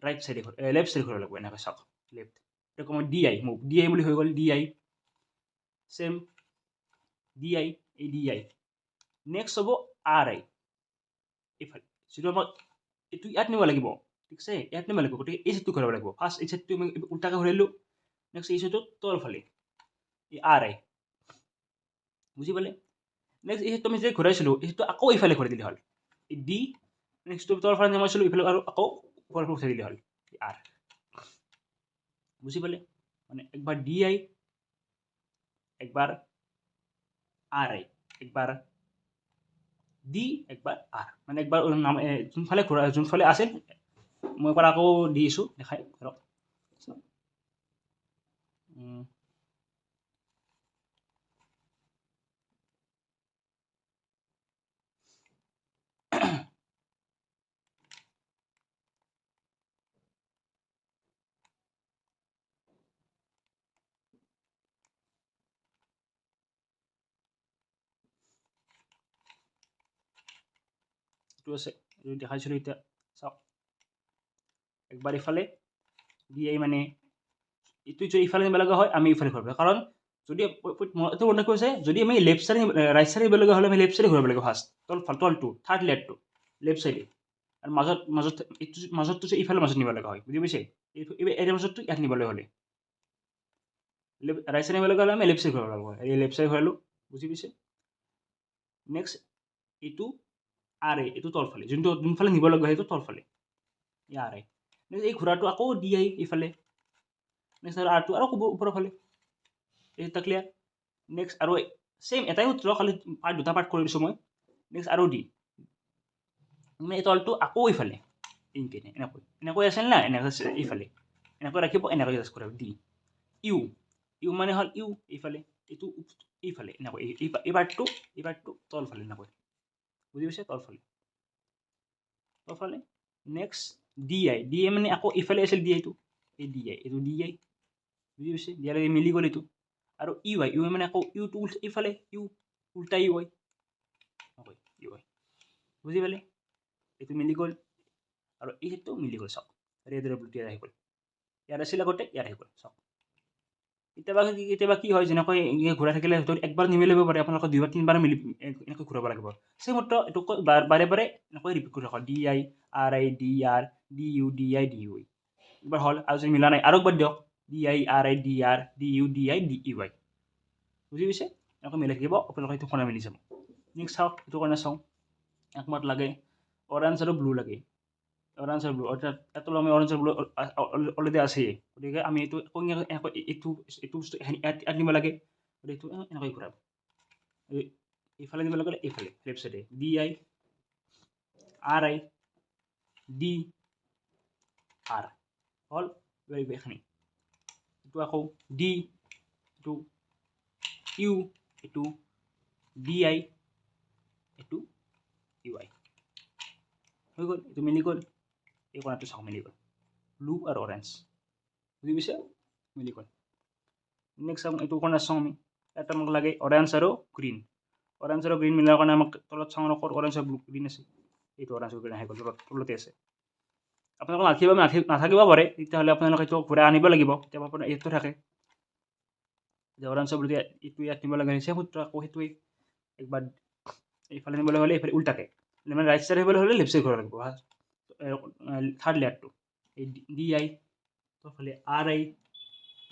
ৰাইট চাইডে লেফ্ট চাইডে ঘূৰাব লাগিব এনেকৈ চাওক লেফ্ট এইটো মই DI বুলি হৈ গ'ল DI চেম DI এই DI নেক্সট হ'ব RI এইফালে যিটো আমাক এইটো ইয়াত নিব লাগিব ঠিক আছে ইয়াত নিব লাগিব গতিকে এই চাইডটো ঘূৰাব লাগিব ফাৰ্ষ্ট এই চাইডটো মই উল্টাকৈ ঘূৰালোঁ নেক্সট এই চাইডটো তলফালে এই RI বুজি পালে নেক্সট এই চাইডটো আমি যে ঘূৰাইছিলোঁ এই চাইডটো আকৌ এইফালে ঘূৰাই দিলে হ'ল এই D নেক্সটটো তলফালে নমাইছিলোঁ এইফালে আৰু আকৌ ওপৰফালে উঠাই দিলে হ'ল R বুজি পালে মানে একবাৰ DI একবাৰ RI একবাৰ D একবাৰ R মানে একবাৰ যোনফালে আছিল মই একবাৰ আকৌ দিছোঁ দেখাই ধৰক এইটো আছে এইটো দেখাইছিলোঁ এতিয়া চাওক একবাৰ ইফালে DI মানে এইটো যদি ইফালে নিব লগা হয় আমি ইফালে ঘূৰাব কাৰণ যদি এইটো মনে কৈছে যদি আমি লেফ্ট চাইড ৰাইট চাইড নিব লগা হ'লে আমি লেফ্ট চাইডে ঘূৰাব লাগিব ফাৰ্ষ্ট তলটো থাৰ্ড লেয়াৰটো লেফ্ট চাইডে আৰু মাজতটো যে ইফালে মাজত নিব লগা হয় বুজি পাইছে এই মাজতটো ইয়াত নিবলৈ হ'লে ৰাইট চাইড নিব লগা হ'লে আমি লেফ্ট চাইড ঘূৰাব লাগিব এই লেফ্ট চাইড ঘূৰালোঁ বুজি পাইছে নেক্সট এইটো RI এইটো তলফালে যোনফালে নিব লগা হয় সেইটো তলফালে এই RI নেক্সট এই ঘূৰাটো আকৌ DI এইফালে নেক্সট আৰু Rটো আৰু ওপৰৰ ফালে এইটা ক্লিয়াৰ নেক্সট আৰু চেম এটাই সূত্ৰ খালি দুটা পাৰ্ট কৰি দিছোঁ মই নেক্সট আৰু D মানে এই তলটো আকৌ এইফালে এনেকৈ আছিল না এনেকৈ এইফালে এনেকৈ ৰাখিব এনেকৈ জাষ্ট কৰিব D ইউ মানে হ'ল ইউ এইফালে এইটো এইফালে এনেকৈ এই পাৰ্টটো তলফালে এনেকৈ বুজি পাইছে তলফালে নেক্সট DI মানে আকৌ ইফালে আছিল DIটো এই এইটো DI বুজি পাইছে DI মিলি গ'ল এইটো আৰু ইউ মানে আকৌ ইউটো ইফালে ইউ উল্টা ইউ হয় ইউ আই বুজি পালে এইটো মিলি গ'ল আৰু এইটো মিলি গ'ল চাওক ৰেডৰ ব্লুটো ইয়াত আহি গ'ল ইয়াত আছিল আগতে ইয়াত আহি গ'ল চাওক কেতিয়াবা কি হয় যেনেকৈ ঘূৰাই থাকিলে হয়তো একবাৰ নিমিলিব পাৰে আপোনালোকে দুইবাৰ তিনিবাৰ মিলি এনেকৈ ঘূৰাব লাগিব সেই মতে এইটো বাৰে বাৰে এনেকৈ ৰিপিট কৰি ৰাখক D I R I D R D U D I D U এবাৰ হ'ল আৰু যদি মিলা নাই আৰু একবাৰ দিয়ক D I R I D R D U D I D U I বুজি পাইছে এনেকৈ মিলাই থাকিব আপোনালোকে এইটো কোণা মিলি যাব নেক্সট চাওক এইটো কাৰণে চাওঁ একমাত্ৰ লাগে অৰেঞ্জ আৰু ব্লু লাগে অৰেঞ্জ আৰু ব্লু অৰ্থাৎ ইয়াতো আমি অৰেঞ্জ আৰু ব্লু অলৰেডি আছেই গতিকে আমি এইটো এইটো বস্তু ইয়াত নিব লাগে গতিকে এইটো এনেকৈ ঘূৰাব এইফালে নিব লাগে এইফালে লেফ্ট চাইডে D I R I D R হ'ল এইখিনি এইটো আকৌ ডি এইটো ইউ এইটো ডি আই এইটো ইউ আই হৈ গ'ল এইটো মিলি গ'ল এই কোণাটো চাওক মিলি গ'ল ব্লু আৰু অৰেঞ্জ বুজি পাইছে মিলি গ'ল নেক্সট এইটো কোণা চাওঁ আমি ইয়াত আমাক লাগে অৰেঞ্জ আৰু গ্ৰীণ মিলাৰ কাৰণে আমাক তলত চাওঁ অৰেঞ্জ আৰু ব্লু গ্ৰীণ আছে এইটো অৰেঞ্জ আৰু গ্ৰীণ আহি গ'ল তলতে আছে আপোনালোকে নাথাকিব পাৰে তেতিয়াহ'লে আপোনালোকে এইটো ঘূৰাই আনিব লাগিব কেতিয়াবা আপোনাৰ এইটো থাকে যে অৰেঞ্জ আৰু ব্লু এইটো ইয়াত নিব লাগে সেই সূত্ৰ আকৌ সেইটোৱেই একবাৰ এইফালে নিবলৈ হ'লে এইফালে উল্টাকে মানে ৰাইট চাইড আহিবলৈ হ'লে লেফ্ট চাইড ঘূৰাব লাগিব থাৰ্ড লেয়াৰটো এই ডি আই এইফালে আৰ আই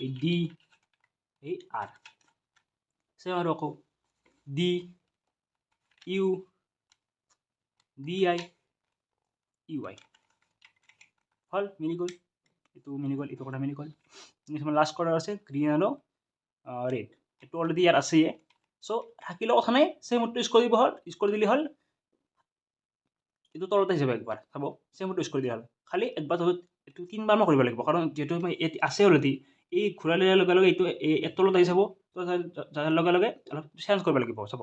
এই ডি এই আৰ চেম আৰু আকৌ D U D I U I হ'ল মিলি গ'ল এইটো কথা মিলি গ'ল লাষ্ট কালাৰ আছে গ্ৰীণ আৰু ৰেড এইটো অলৰেডি ইয়াত আছেই চ' থাকিলেও কথা নাই চেম মডটো ইউজ কৰি দিলে হ'ল এইটো তলতে যাব একবাৰ চাব চেম মডটো ইউজ কৰি দিয়া হ'ল খালি একবাৰ এইটো তিনিবাৰ মই কৰিব লাগিব কাৰণ যিহেতু আছে অলৰেডি এই ঘূৰাই দিয়াৰ লগে লগে এইটো তলত আহি যাব তাৰ লগে লগে অলপ চেঞ্জ কৰিব লাগিব চাব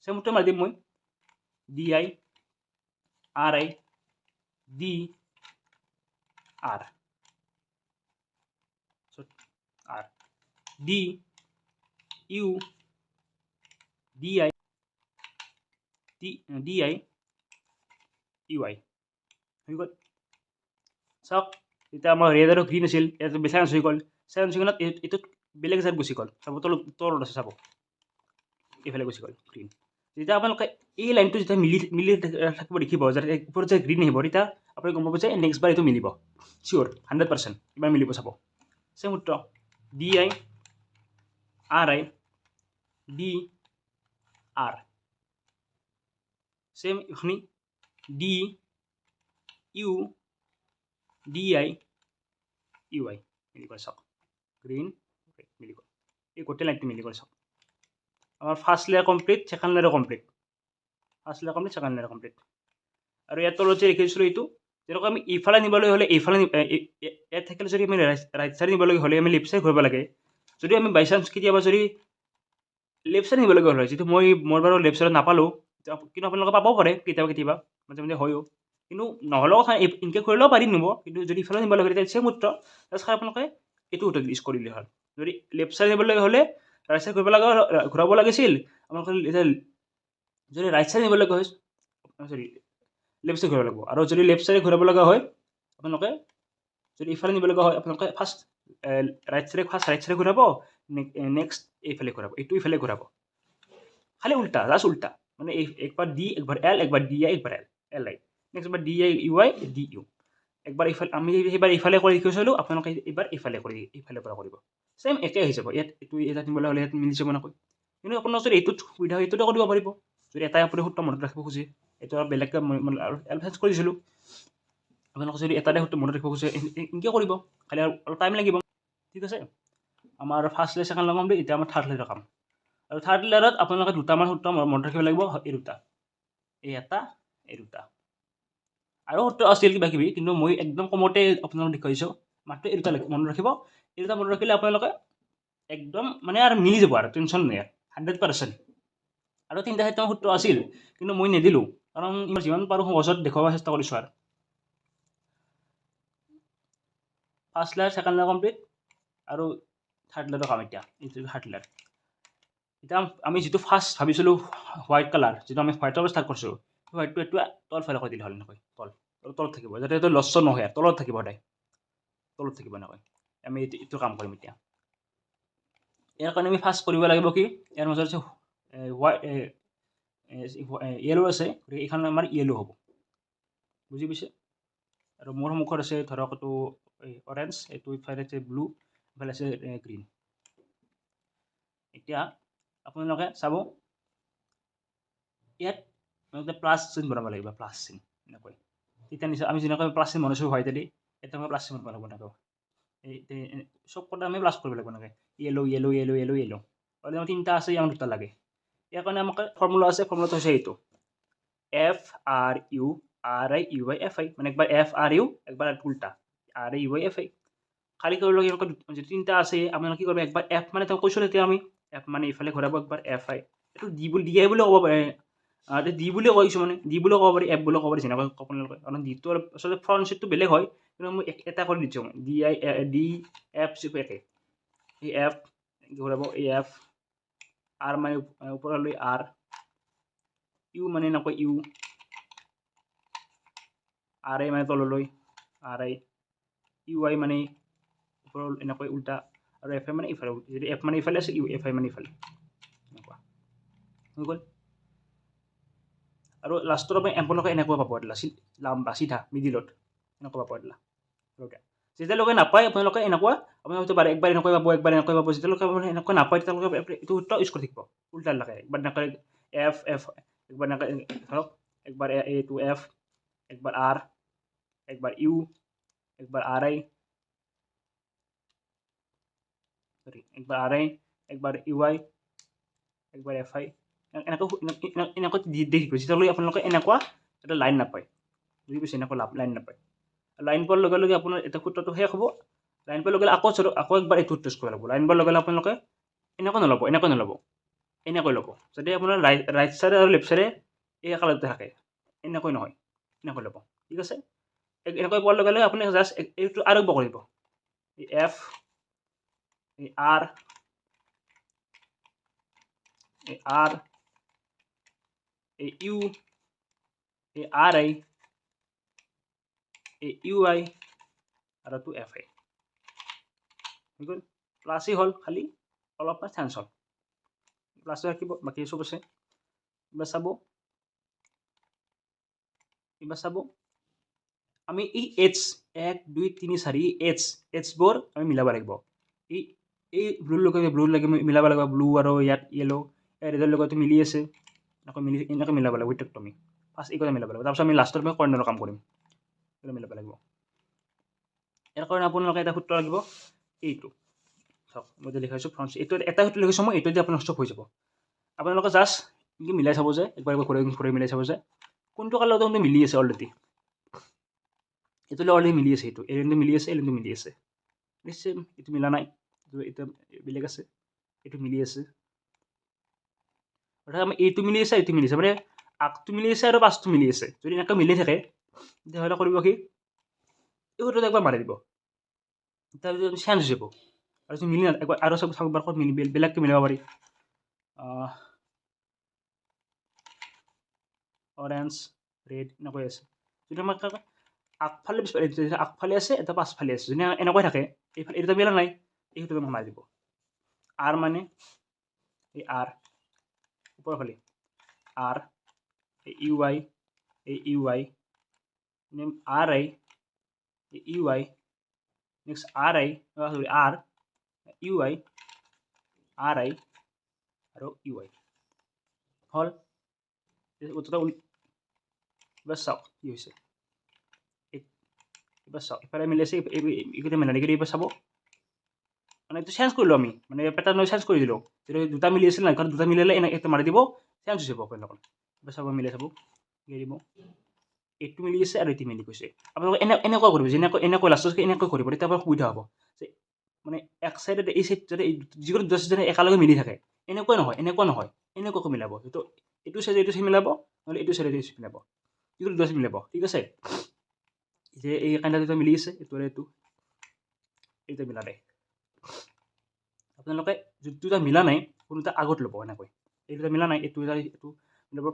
চেম মডটো মাৰি দিম মই D I R I D R R D U D I U I হৈ গ'ল চাওক এতিয়া আমাৰ ৰেড আৰু গ্ৰীণ আছিল ইয়াত চেঞ্জ হৈ গ'ল এইটোত বেলেগ জেগাত গুচি গ'ল চাব তলত আছে চাব এইফালে গুচি গ'ল গ্ৰীণ যেতিয়া আপোনালোকে এই লাইনটো যেতিয়া মিলি থাকিব দেখিব যাতে ওপৰত যে গ্ৰীণ আহিব তেতিয়া আপুনি গম পাব যে নেক্সট বাৰ এইটো মিলিব চিয়'ৰ 100% এইবাৰ মিলিব চাব চেম সূত্ৰ D I R I D R same এইখিনি D U D I U I মিলি গ'ল চাওক গ্ৰীণ মিলি গ'ল এই গোটেই লাইনটো মিলি গ'ল চাওক আমাৰ first layer complete second layer complete second layer complete আৰু ইয়াত তলত যে লিখিছিলোঁ এইটো যেনেকৈ আমি ইফালে নিবলৈ হ'লে ইয়াত থাকিলে যদি আমি ৰাইট চাইড নিবলৈ হ'লে আমি লেফ্ট চাইড ঘূৰিব লাগে যদি আমি বাই চান্স কেতিয়াবা যদি লেফ্ট চাইড নিবলগীয়া হ'ল হয় যিটো মই বাৰু লেফ্ট চাইডত নাপালোঁ কিন্তু আপোনালোকে পাবও পাৰে কেতিয়াবা মাজে মাজে হয়ও কিন্তু নহ'লেও কথা ইনকে কৰিলেও পাৰি নিব কিন্তু যদি ইফালে নিব লাগে তেতিয়া চেম সূত্ৰ জাষ্ট আপোনালোকে এইটো সূত্ৰ ইউজ কৰিলে হ'ল যদি লেফ্ট চাইড নিবলৈ হ'লে ৰাইট চাইড ঘূৰাব লাগিছিল আপোনালোকে যদি ৰাইট চাইড নিব লগা হয় চৰি লেফ্ট চাইড ঘূৰাব লাগিব আৰু যদি লেফ্ট চাইড ঘূৰাব লগা হয় আপোনালোকে যদি ইফালে নিব লগা হয় আপোনালোকে ফাৰ্ষ্ট ৰাইট চাইডে ঘূৰাব নেক্সট এইফালে ঘূৰাব এইটো ইফালে ঘূৰাব খালি উল্টা জাষ্ট উল্টা মানে একবাৰ ডি একবাৰ এল একবাৰ ডি আই একবাৰ এল আই নেক্সট একবাৰ D I U I D U একবাৰ ইফালে আমি সেইবাৰ ইফালে কৰি দেখিছিলোঁ আপোনালোকে এইবাৰ ইফালে পৰা কৰিব চেম একে হৈ যাব ইয়াত নিবলৈ হ'লে ইয়াত মিলি যাব নকৈ কিন্তু আপোনাৰ যদি এইটোত সুবিধা হয় এইটোতে কৰিব পাৰিব যদি এটাই আপুনি সূত্ৰ মনত ৰাখিব খোজে এইটো অলপ বেলেগকৈ এলফেঞ্চ কৰিছিলোঁ আপোনালোকে যদি এটাতে সূত্ৰ মনত ৰাখিব খোজে এনেকৈ কৰিব খালি অলপ টাইম লাগিব ঠিক আছে আমাৰ first layer second layer complete এতিয়া আমাৰ থাৰ্ড লেয়াৰৰ কাম আৰু থাৰ্ড লেয়াৰত আপোনালোকে দুটামান সূত্ৰ মনত ৰাখিব লাগিব এই দুটা এই এটা এই দুটা আৰু সূত্ৰ আছিল কিবা কিবি কিন্তু মই একদম কমতে আপোনালোকক দেখুৱাইছোঁ মাত্ৰ এই দুটা মনত ৰাখিব এই দুটা মনত ৰাখিলে আপোনালোকে একদম মানে আৰু মিলি যাব আৰু টেনশ্যন নাই 100% আৰু তিনিটা চাৰিটামান সূত্ৰ আছিল কিন্তু মই নিদিলোঁ কাৰণ মই যিমান পাৰোঁ সহজত দেখুৱাব চেষ্টা কৰিছোঁ আৰু first layer second layer complete আৰু থাৰ্ড লেয়াৰৰ কাম এতিয়া এইটো থাৰ্ড লেয়াৰ এতিয়া আমি যিটো ফাৰ্ষ্ট ভাবিছিলোঁ হোৱাইট কালাৰ, যিটো আমি হোৱাইটৰ পৰা ষ্টাৰ্ট কৰিছোঁ, হোৱাইটটো এইটো তল ফালে কৰি দিলে হ'ল এনেকৈ তলত থাকিব, যাতে এইটো লছ নহয়, তলত থাকিব সদায়, তলত থাকিব এনেকৈ। আমি এইটো কাম কৰিম এতিয়া। ইয়াৰ কাৰণে আমি ফাৰ্ষ্ট কৰিব লাগিব কি, ইয়াৰ মাজত যে য়েলো আছে, গতিকে এইখন আমাৰ য়েলো হ'ব, বুজি পাইছে? আৰু মোৰ সন্মুখত আছে ধৰক এইটো অৰেঞ্জ, এইটো ইফালে আছে ব্লু, ইফালে আছে গ্ৰীণ। এতিয়া আপোনালোকে চাব, ইয়াত প্লাছ চিন বনাব লাগিব, প্লাছ চিন এনেকৈ। তেতিয়া নিশ্চয় আমি যেনেকৈ প্লাছ চিন বনাইছোঁ হোৱাইটেদি, এতিয়া আমি প্লাছ চিন বনাব লাগিব এনেকৈ। চব কথা আমি প্লাছ কৰিব লাগিব এনেকৈ, yellow yellow yellow yellow yellow. Already আমাৰ তিনিটা আছে, আমাক দুটা লাগে। ইয়াৰ কাৰণে আমাক ফৰ্মুলা আছে, ফৰ্মুলাটো হৈছে এইটো FRURIUIFI, মানে একবাৰ FRU, একবাৰ উল্টা RUIFI। খালি কৰিব লাগে যিটো তিনিটা আছে, আপোনালোকে কি কৰিব, একবাৰ F মানে তেওঁ কৈছোঁ তেতিয়া আমি F মানে ইফালে ঘূৰাব, একবাৰ FI, এইটো ডি বুলি ক'ব পাৰে, ডি বুলিও কয় কিছুমানে, ডি বুলিও ক'ব পাৰি, F বুলিও ক'ব পাৰি, যেনেকৈ আপোনালোকে, কাৰণ ডিটো আচলতে ফ্ৰণ্ট শ্বীটটো বেলেগ হয়, কিন্তু মই এটা কৰি দিছোঁ মই DF একে, এই F ঘূৰাব, এই F, R মানে ওপৰলৈ R, ইউ মানে এনেকৈ ইউ, RI মানে তললৈ RI, UI মানে ওপৰৰ এনেকৈ উল্টা, আৰু FI মানে ইফালে, যদি F মানে ইফালে আছে, FI মানে ইফালে, এনেকুৱা হৈ গ'ল। আৰু লাষ্টত আপুনি আপোনালোকে এনেকুৱা পাব, লাম্বা চিধা মিডিলত এনেকুৱা পাব এডলা। যেতিয়ালৈকে নাপায় আপোনালোকে এনেকুৱা, আপোনালোকে পাৰে একবাৰ এনেকৈ পাব, একবাৰ এনেকৈ পাব, যেতিয়ালৈকে আপুনি এনেকৈ নাপায় তেতিয়ালৈকে এইটো সূত্ৰ ইউজ কৰি থাকিব, উল্টা লাগে, একবাৰ এনেকৈ F, একবাৰ এনেকৈ ধৰক, একবাৰ এইটো F, একবাৰ R, একবাৰ ইউ, একবাৰ RI, একবাৰ RI, একবাৰ UI, একবাৰ FI, এনেকৈ দি থাকিব, যেতিয়ালৈকে আপোনালোকে এনেকুৱা এটা লাইন নাপায়, বুজি পাইছে? এনেকুৱা লাইন নাপায়। লাইন পোৱাৰ লগে লগে আপোনাৰ এটা সূত্ৰটো শেষ হ'ব। লাইন পোৱাৰ লগে লগে আকৌ একবাৰ এইটো টেষ্ট কৰিব লাগিব। লাইন পোৱাৰ লগে লগে আপোনালোকে এনেকৈ নল'ব, এনেকৈ ল'ব, যাতে আপোনাৰ ৰাইট চাইডে আৰু লেফ্ট চাইডে এই একেলগতে থাকে, এনেকৈ নহয়, এনেকৈ ল'ব, ঠিক আছে? এনেকৈ পোৱাৰ লগে লগে আপুনি জাষ্ট এইটো আৰু একবাৰ কৰিব, এই F, এই R, এই R, এই ইউ, এই RI, এই UI, আৰু এইটো FI, হৈ গ'ল। প্লাছেই হ'ল, খালি অলপমান চেঞ্জ হ'ল, প্লাছে ৰাখিব, বাকী চব আছে। এইবাৰ চাব, আমি এই H 1 2 3 4 Hবোৰ আমি মিলাব লাগিব। এই ব্লুৰ লগত মিলাব লাগিব, ব্লু আৰু ইয়াত য়েলো, ৰেডৰ লগতো মিলি আছে, এনেকৈ মিলাব লাগিব, উইথ আমি ফাৰ্ষ্ট এই কথা মিলাব লাগিব, তাৰপিছত আমি লাষ্টত মই কৰ্ণাৰৰ কাম কৰিম, মিলাব লাগিব। ইয়াৰ কাৰণে আপোনালোকে এটা সূত্ৰ লাগিব, এইটো চাওক, মই যে লিখাইছোঁ ফ্ৰণ্ট, এইটো এটা সূত্ৰ লিখিছোঁ মই, এইটো দি আপোনাৰ চব হৈ যাব। আপোনালোকে জাষ্ট এনেকৈ মিলাই চাব যে, একবাৰ ঘূৰাই মিলাই চাব যে কোনটো কালাৰ লগত মিলি আছে অলৰেডি, এইটো অলৰেডি মিলি আছে, এইটো এলিনটো মিলি আছে, এলিনটো মিলি আছে, নিশ্চয় এইটো মিলা নাই, এইটো বেলেগ আছে, এইটো মিলি আছে, অৰ্থাৎ আমি এইটো মিলি আছে, এইটো মিলি আছে, মানে আগটো মিলি আছে আৰু পাছটো মিলি আছে। যদি এনেকৈ মিলি থাকে তেতিয়াহ'লে কৰিব কি, এই সূত্ৰটো একবাৰ মাৰি দিব, তাৰপিছত চেঞ্জ হৈ যাব, আৰু যদি মিলি একবাৰ আৰু চাব ক'ত বেলেগকৈ মিলাব পাৰি, অৰেঞ্জ, ৰেড এনেকৈ আছে। যদি আমাক আগফালে আছে, এটা পাছফালে আছে, যদি এনেকৈ থাকে, এইটো মিলা নাই, এই সূত্ৰটো আমাক মাৰি দিব। R মানে এই R ওপৰৰ ফালে, R, এই UI, এই UI, RI, এই UI, next RI, R, UI, RI আৰু UI হ'ল। এবাৰ চাওক কি হৈছে, এবাৰ চাওক ইফালে মিলাইছে, এইকেইটা মিলা নাই, এইবাৰ চাব, মানে এইটো চেঞ্জ কৰিলোঁ আমি, মানে পেটাৰ্ণ চেঞ্জ কৰি দিলোঁ, যদি দুটা মিলি আছিল না, দুটা মিলালে এটা মাৰি দিব, চেঞ্জ হৈ যাব আপোনালোকৰ। এবাৰ চাব, মিলাই চাব, দিব, এইটো মিলি আছে আৰু এইটো মিলি গৈছে। আপোনালোকে এনেকুৱা কৰিব, এনেকৈ লাষ্টত এনেকৈ কৰিব, তেতিয়া আপোনাৰ সুবিধা হ'ব, যে মানে এক চাইডে এই চাইড যদি যিকোনো দুটা চাইড একেলগে মিলি থাকে, এনেকুৱা নহয়, এনেকুৱাকৈ মিলাব, এইটো চাইডে এইটো চাইড মিলাব, নহ'লে এইটো চাইডে এইটো মিলাব, যিকোনো দুটা চাইড মিলাব, ঠিক আছে? যে এই কাইণ্ডা দুটা মিলি আছে, এইটো আৰু এইটো মিলা নাই, আপোনালোকে দুটা মিলা নাই কোনো এটা আগত ল'ব এনেকৈ এই দুটা মিলা নাই এইটো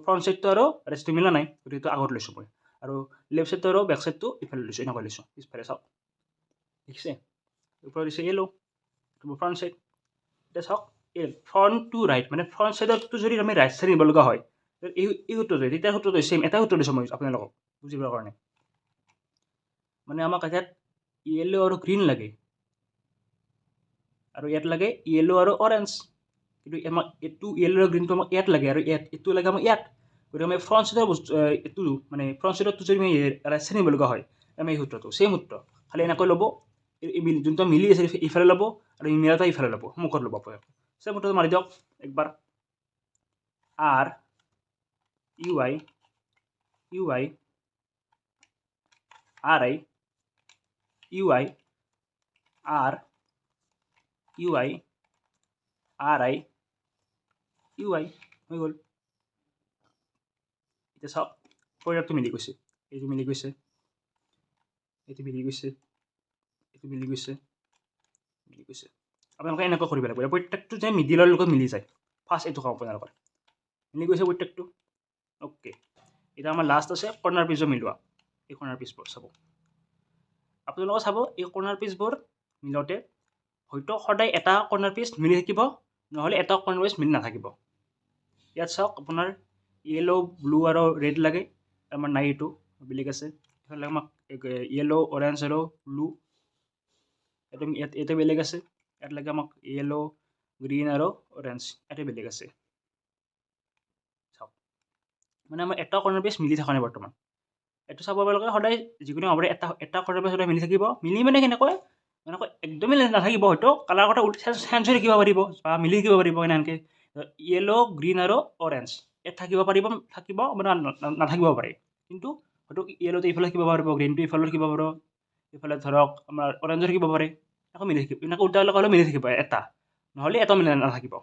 ফ্ৰণ্ট ছাইডটো আৰু ৰেষ্টটো মিলা নাই গতিকে এইটো আগত লৈছোঁ মই আৰু লেফ্ট ছাইডটো আৰু বেক ছাইডটো ইফালে লৈছোঁ এনেকৈ লৈছোঁ পিছফালে চাওক দেখিছে ওপৰত দিছে য়েলো ফ্ৰণ্ট ছাইড এতিয়া চাওক এই ফ্ৰণ্ট টু ৰাইট মানে ফ্ৰণ্ট ছাইডতটো যদি আমি ৰাইট ছাইড নিব লগা হয় এই সূত্ৰটো তেতিয়া সূত্ৰটো ছেইম এটা সূত্ৰ দিছোঁ মই আপোনালোকক বুজিবৰ কাৰণে মানে আমাক ইয়াত য়েলো আৰু গ্ৰীণ লাগে আৰু ইয়াত লাগে য়েলো আৰু অৰেঞ্জ কিন্তু আমাক এইটো য়েলো আৰু গ্ৰীণটো আমাক ইয়াত লাগে আৰু এইটো লাগে আমাক ইয়াত গতিকে আমি ফ্ৰণ্ট ছাইডৰ বস্তু এইটো মানে ফ্ৰণ্ট ছাইডতটো যদি আমি ৰাইট ছাইড নিব লগা হয় আমি এই সূত্ৰটো ছেইম সূত্ৰ খালি এনেকৈ ল'ব যোনটো মিলি আছে ইফালে ল'ব আৰু মিলাটো ইফালে ল'ব সন্মুখত ল'ব আপোনালোকে ছেইম সূত্ৰটো মাৰি দিয়ক একবাৰ R U I R I U I R U I R I U I হৈ গ'ল এতিয়া চাওক পৰিয়ালটো মিলি গৈছে এইটো মিলি গৈছে এইটো মিলি গৈছে এইটো মিলি গৈছে আপোনালোকে এনেকুৱা কৰিব লাগিব প্ৰত্যেকটো যে মিডিলৰ লগত মিলি যায় ফাৰ্ষ্ট এইটো খাওঁ আপোনালোকৰ মিলি গৈছে প্ৰত্যেকটো অ'কে এতিয়া আমাৰ লাষ্ট আছে কৰ্ণাৰ পিচবোৰ মিলোৱা এই কৰ্ণাৰ পিচবোৰ চাব আপোনালোকে চাব এই কৰ্ণাৰ পিচবোৰ মিলাওঁতে হয়তো সদায় এটা কৰ্ণাৰ পিচ মিলি থাকিব নহ'লে এটা কৰ্ণাৰ পিচ মিলি নাথাকিব ইয়াত চাওক আপোনাৰ য়েলো ব্লু আৰু ৰেড লাগে আমাৰ নাই এইটো বেলেগ আছে ইফালে আমাক য়েলো অৰেঞ্জ আৰু ব্লু ইয়াতে বেলেগ আছে ইয়াত লাগে আমাক য়েলো গ্ৰীণ আৰু অৰেঞ্জ ইয়াতে বেলেগ আছে চাওক মানে আমাৰ এটা কৰ্ণাৰ পিচ মিলি থকা নাই বৰ্তমান এইটো চাব আপোনালোকে সদায় যিকোনো হ'ব এটা কৰ্ণাৰ পিচ সদায় মিলি থাকিব মিলি মানে কেনেকৈ একদমেই নাথাকিব হয়তো কালাৰ কথা চেঞ্জ হৈ থাকিব পাৰিব বা মিলি থাকিব পাৰিব এনেকৈ য়েলো গ্ৰীণ আৰু অৰেঞ্জ ইয়াত থাকিব মানে নাথাকিব পাৰে কিন্তু হয়তো য়েলোটো ইফালে থাকিব পাৰিব গ্ৰীণটো ইফালে থাকিব পাৰিব ইফালে ধৰক আমাৰ অৰেঞ্জো থাকিব পাৰে এনেকৈ মিলি থাকিব এনেকৈ উল্টা হ'লেও মিলি থাকিব এটা নহ'লে এটা মিলি নাথাকিব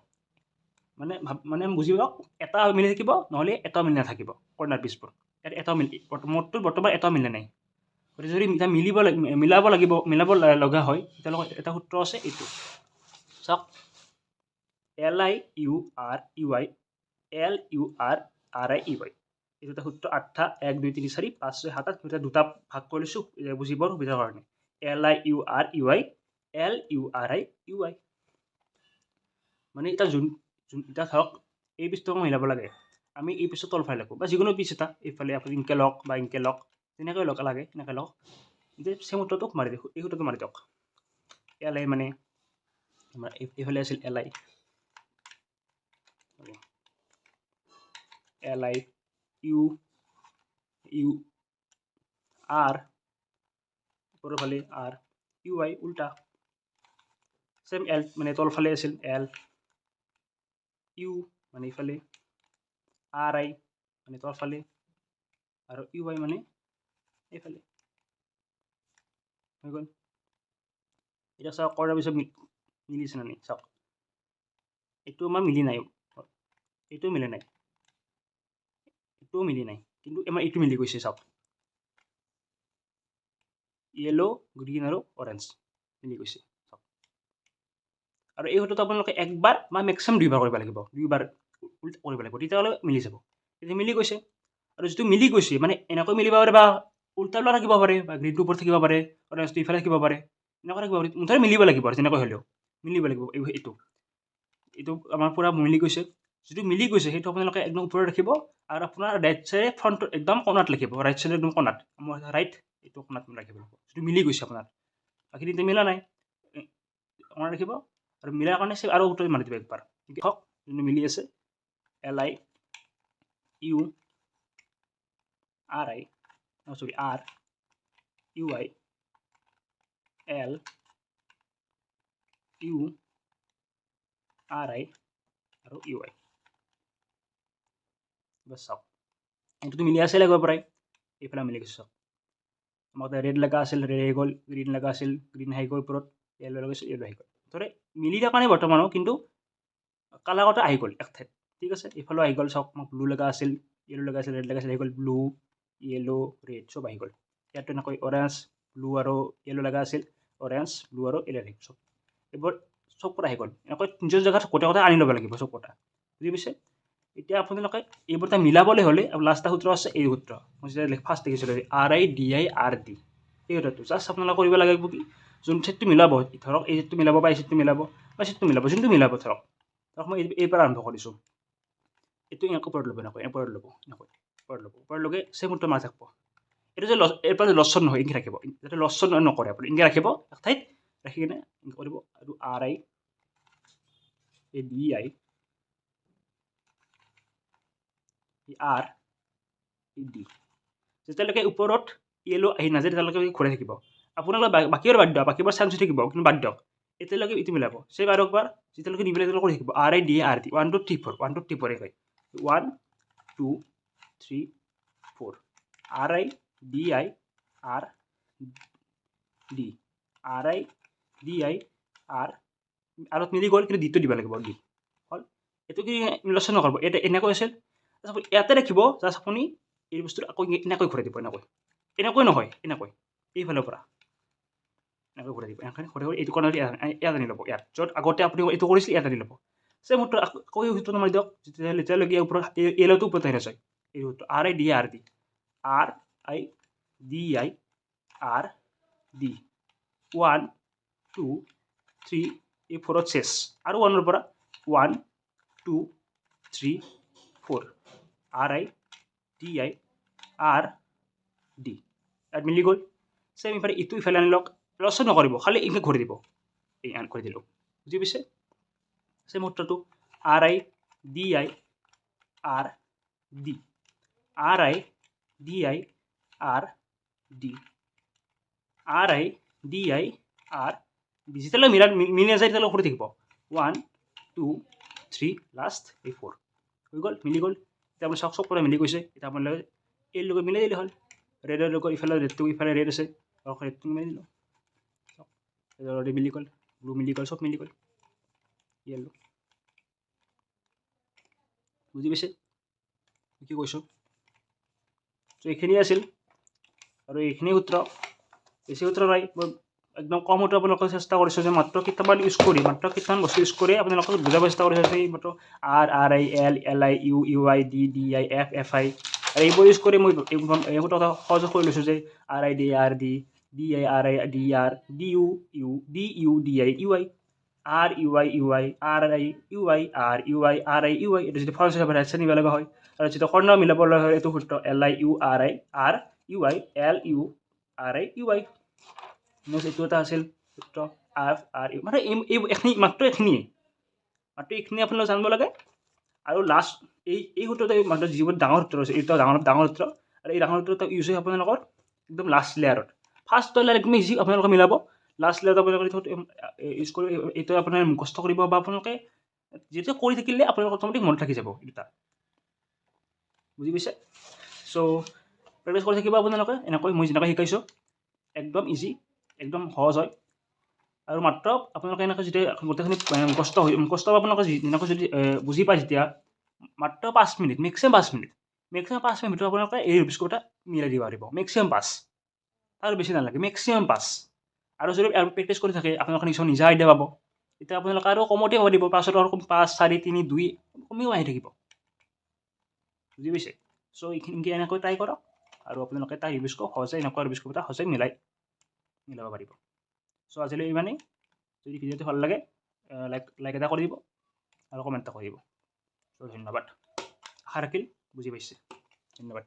মানে বুজি পাওক এটা মিলি থাকিব নহ'লে এটা মিলি নাথাকিব কৰ্ণাৰ পিচবোৰ ইয়াত এটা মিলি মোৰটো বৰ্তমান এটা মিলা নাই গতিকে যদি এতিয়া মিলাব লগা হয় তেতিয়াহ'লে এটা সূত্ৰ আছে এইটো চাওক LIUREY LURRIEY এইটো এটা সূত্ৰ 8টা 1 2 3 4 5 6 7 8 দুটা ভাগ কৰি লৈছোঁ বুজিবৰ সুবিধাৰ কাৰণে LIUREY LURIUY মানে এতিয়া এতিয়া চাওক এই পিচটো মিলাব লাগে আমি এই পিচটো তলফালে লাগো বা যিকোনো পিচ এটা এইফালে আপুনি ইনকে লওক বা ইনকে লওক তেনেকৈ লাগে এনেকৈ লওক যে ছেম সূত্ৰটোক মাৰি দিয়ক এই সূত্ৰটো মাৰি দিয়ক LI মানে আমাৰ এইফালে আছিল LI U R ওপৰৰ ফালে R UI উল্টা ছেম L মানে তলফালে আছিল L U মানে ইফালে RI মানে তলফালে আৰু UI মানে এইফালে হৈ গ'ল এতিয়া চাওক কৰাৰ পিছত মিলিছে নে নাই চাওক এইটো আমাৰ মিলি নাই এইটো মিলি নাই এইটোও মিলি নাই কিন্তু আমাৰ এইটো মিলি গৈছে চাওক য়েলো গ্ৰীণ আৰু অৰেঞ্জ মিলি গৈছে চাওক আৰু এই সূত্ৰটো আপোনালোকে একবাৰ বা মেক্সিমাম দুইবাৰ কৰিব লাগিব দুইবাৰ কৰিব লাগিব তেতিয়াহ'লে মিলি যাব তেতিয়া মিলি গৈছে আৰু যিটো মিলি গৈছে মানে এনেকৈ মিলিব পাৰে বা উল্টা উল্টা থাকিব পাৰে বা গ্ৰীণটো ওপৰত থাকিব পাৰে অৰেঞ্জটো ইফালে থাকিব পাৰে এনেকুৱা থাকিব পাৰে মুঠতে মিলিব লাগিব আৰু যেনেকৈ হ'লেও মিলিব লাগিব এইটো আমাৰ পূৰা মিলি গৈছে যিটো মিলি গৈছে সেইটো আপোনালোকে একদম ওপৰত ৰাখিব আৰু আপোনাৰ ৰাইট চাইডে ফ্ৰণ্টত একদম কণাত লিখিব ৰাইট চাইডে একদম কণাত মোৰ ৰাইট এইটো কণাত ৰাখিব লাগিব যিটো মিলি গৈছে আপোনাৰ বাকীটো মিলা নাই কণাত ৰাখিব আৰু মিলাৰ কাৰণে আৰু উত্তৰ মাৰি দিব একবাৰ হওক যোনটো মিলি আছে LIURI RUI LURI আৰু UI বছ চাওক এইটোতো মিলি আছিল আগৰ পৰাই এইফালে মিলি গৈছে চাওক আমাক ৰেড লগা আছিল ৰেড আহি গ'ল গ্ৰীণ লগা আছিল গ্ৰীণ আহি গ'ল ওপৰত য়েলো লগাইছিল য়েলো আহি গ'ল মুঠতে মিলি থকা নাই বৰ্তমানো কিন্তু কালাৰতে আহি গ'ল এক ঠাইত ঠিক আছে এইফালেও আহি গ'ল চাওক মোক ব্লু লগা আছিল য়েলো লগা আছিল ৰেড লগা আছিল আহি গ'ল ব্লু য়েলো ৰেড চব আহি গ'ল ইয়াতো এনেকৈ অৰেঞ্জ ব্লু আৰু য়েলো লগা আছিল অৰেঞ্জ ব্লু আৰু য়েলো আহি গ'ল চব এইবোৰ চব কথা আহি গ'ল এনেকৈ নিজৰ জেগাত গোটেই কথা আনি ল'ব লাগিব চব কথা বুজি পাইছে এতিয়া আপোনালোকে এইবোৰ এটা মিলাবলৈ হ'লে লাষ্ট এটা সূত্ৰ আছে এই সূত্ৰ মই যেতিয়া ফাৰ্ষ্ট দেখিছিলোঁ RIDIRD এই সূত্ৰটো জাষ্ট আপোনালোকে কৰিব লাগিব কি যোন ছেটটো মিলাব ধৰক এই ছেটটো মিলাব বা এই ছেটটো মিলাব বা ছেটটো মিলাব যোনটো মিলাব ধৰক মই এই পৰা আৰম্ভ কৰিছোঁ এইটো এনেকৈ ওপৰত ল'ব এনেকৈ ওপৰত ল'ব এনেকৈ ওপৰত লগে চেম সূত্ৰ মাৰি থাকিব এইটো যে ইয়াৰ পৰা লছন নহয় ইংগি ৰাখিব যাতে লছন নকৰে আপুনি ইংগি ৰাখিব এক ঠাইত ৰাখি কিনে ইংগি কৰিব আৰু RIDI RED যেতিয়ালৈকে ওপৰত ইয়েলো আহি নাযায় তেতিয়ালৈকে ঘূৰাই থাকিব আপোনালোকে বাকীবোৰ বাদ দিয়ক বাকীবোৰ চান্স থাকিব কিন্তু বাদ দিয়ক এতিয়ালৈকে এইটো মিলাব চেম আৰু একবাৰ যেতিয়ালৈকে নিমিলে তেতিয়ালৈকে কৰি থাকিব RIDIRD 1 2 3 4 1 2 3 4 এনেকৈ 1 2 3 4 RIDIRD RIDIR আৰু মিলি গ'ল কিন্তু ডিটো দিব লাগিব ডি হ'ল এইটো কি নিৰ্বাচন নকৰিব এটা এনেকৈ আছিল ইয়াতে ৰাখিব জাষ্ট আপুনি এই বস্তুটো আকৌ এনেকৈ ঘূৰাই দিব এনেকৈ নহয় এনেকৈ এইফালৰ পৰা এনেকৈ ঘূৰাই দিব এনেকৈ ঘূৰাই এইটো কৰ্ণাৰ ইয়াত আনি ল'ব ইয়াত য'ত আগতে আপুনি এইটো কৰিছিল ইয়াত আনি ল'ব চেম সূত্ৰ আকৌ এই সূত্ৰটো মাৰি দিয়ক যেতিয়ালৈকে ওপৰত এলটো ওপৰত আহি নাযায় এই সূত্ৰ RIDIRD RIDIRD 1 2 3 এই 4ত চেছ আৰু 1ৰ পৰা 1 2 3 4 RIDIRD ইয়াত মিলি গ'ল চেম ইফালে ইটো ইফালে আনি লওক লছ নকৰিব খালি এনেকৈ ঘূৰি দিব এই কৰি দিলোঁ বুজি পাইছে চেম সূত্ৰটো RIDIRD যেতিয়ালৈ মিলি নাযায় তেতিয়ালৈ কৰি থাকিব 1 2 3 লাষ্ট এই 4 হৈ গ'ল মিলি গ'ল এতিয়া আপুনি চাওক চব পৰা মিলি গৈছে এতিয়া আপোনালোকে এই লগত মিলাই দিলে হ'ল ৰেডৰ লগত ইফালে ৰেডটো ইফালে ৰেড আছে ৰেডটো মিলাই দিলোঁ অলৰেডি মিলি গ'ল ব্লু মিলি গ'ল চব মিলি গ'ল য়েল্লো বুজি পাইছে কি কৈছোঁ ত' এইখিনি আছিল আৰু এইখিনি সূত্ৰ বেছি সূত্ৰ নাই মই একদম কম সূত্ৰ আপোনালোকে চেষ্টা কৰিছোঁ যে মাত্ৰ কেইটামান ইউজ কৰি মাত্ৰ কেইটামান বস্তু ইউজ কৰি আপোনালোকক বুজাব চেষ্টা কৰিছোঁ যে মাত্ৰ RILLIUUIDDIFFI আৰু এইবোৰ ইউজ কৰি মই এই সূত্ৰ সহজ কৰি লৈছোঁ যে RIDIRD DIRIDR DUUDIUI RUIUI RIUI RUI এইটো যদি ফাৰ্ষ্ট হিচাপে ৰাইট চাইড নিব লগা হয় আৰু যেতিয়া কৰ্ণ মিলাব লগা হয় এইটো সূত্ৰ LIURI RUI LURIUI নেক্সট এইটো এটা আছিল সূত্ৰ FRU মানে এইখিনি মাত্ৰ এইখিনিয়ে আপোনালোকে জানিব লাগে আৰু লাষ্ট এই সূত্ৰটো মাত্ৰ যিবোৰ ডাঙৰ সূত্ৰ আছে এইটো ডাঙৰ সূত্ৰ আৰু এই ডাঙৰ সূত্ৰটো ইউজ হয় আপোনালোকৰ একদম লাষ্ট লেয়াৰত ফাৰ্ষ্ট লেয়াৰ একদম ইজি আপোনালোকে মিলাব লাষ্ট লেয়াৰত আপোনালোকে ইউজ কৰি এইটো আপোনাৰ মুখস্থ কৰিব বা আপোনালোকে যেতিয়া কৰি থাকিলে আপোনালোকৰ অট'মেটিক মনত থাকি যাব দুটা বুজি পাইছে চ' প্ৰেক্টিছ কৰি থাকিব আপোনালোকে এনেকৈ মই যেনেকৈ শিকাইছোঁ একদম ইজি একদম সহজ হয় আৰু মাত্ৰ আপোনালোকে এনেকৈ যেতিয়া গোটেইখিনি মুখস্থ আপোনালোকে যেনেকৈ যদি বুজি পায় যেতিয়া মাত্ৰ 5 মিনিট মেক্সিমাম 5 মিনিট ভিতৰত আপোনালোকে এই ৰুবিক্স কিউবটা মিলাই দিব পাৰিব মেক্সিমাম 5 তাৰ বেছি নালাগে মেক্সিমাম 5 আৰু যদি প্ৰেক্টিছ কৰি থাকে আপোনালোকে নিজৰ নিজা আইডিয়া পাব তেতিয়া আপোনালোকে আৰু কমতে পাব দিব 5 4 3 2 কমিও আহি থাকিব বুজি পাইছে চ' এইখিনি এনেকৈ ট্ৰাই কৰক আৰু আপোনালোকে এটা ৰুবিক্স কিউব সহজে এনেকুৱা ৰুবিক্স কিউব এটা সহজে মিলাব পাৰিব চ' আজিলৈ ইমানেই যদি ভিডিঅ'টো ভাল লাগে লাইক এটা কৰি দিব আৰু কমেণ্ট এটা কৰি দিব চ' ধন্যবাদ আশা ৰাখিল বুজি পাইছে ধন্যবাদ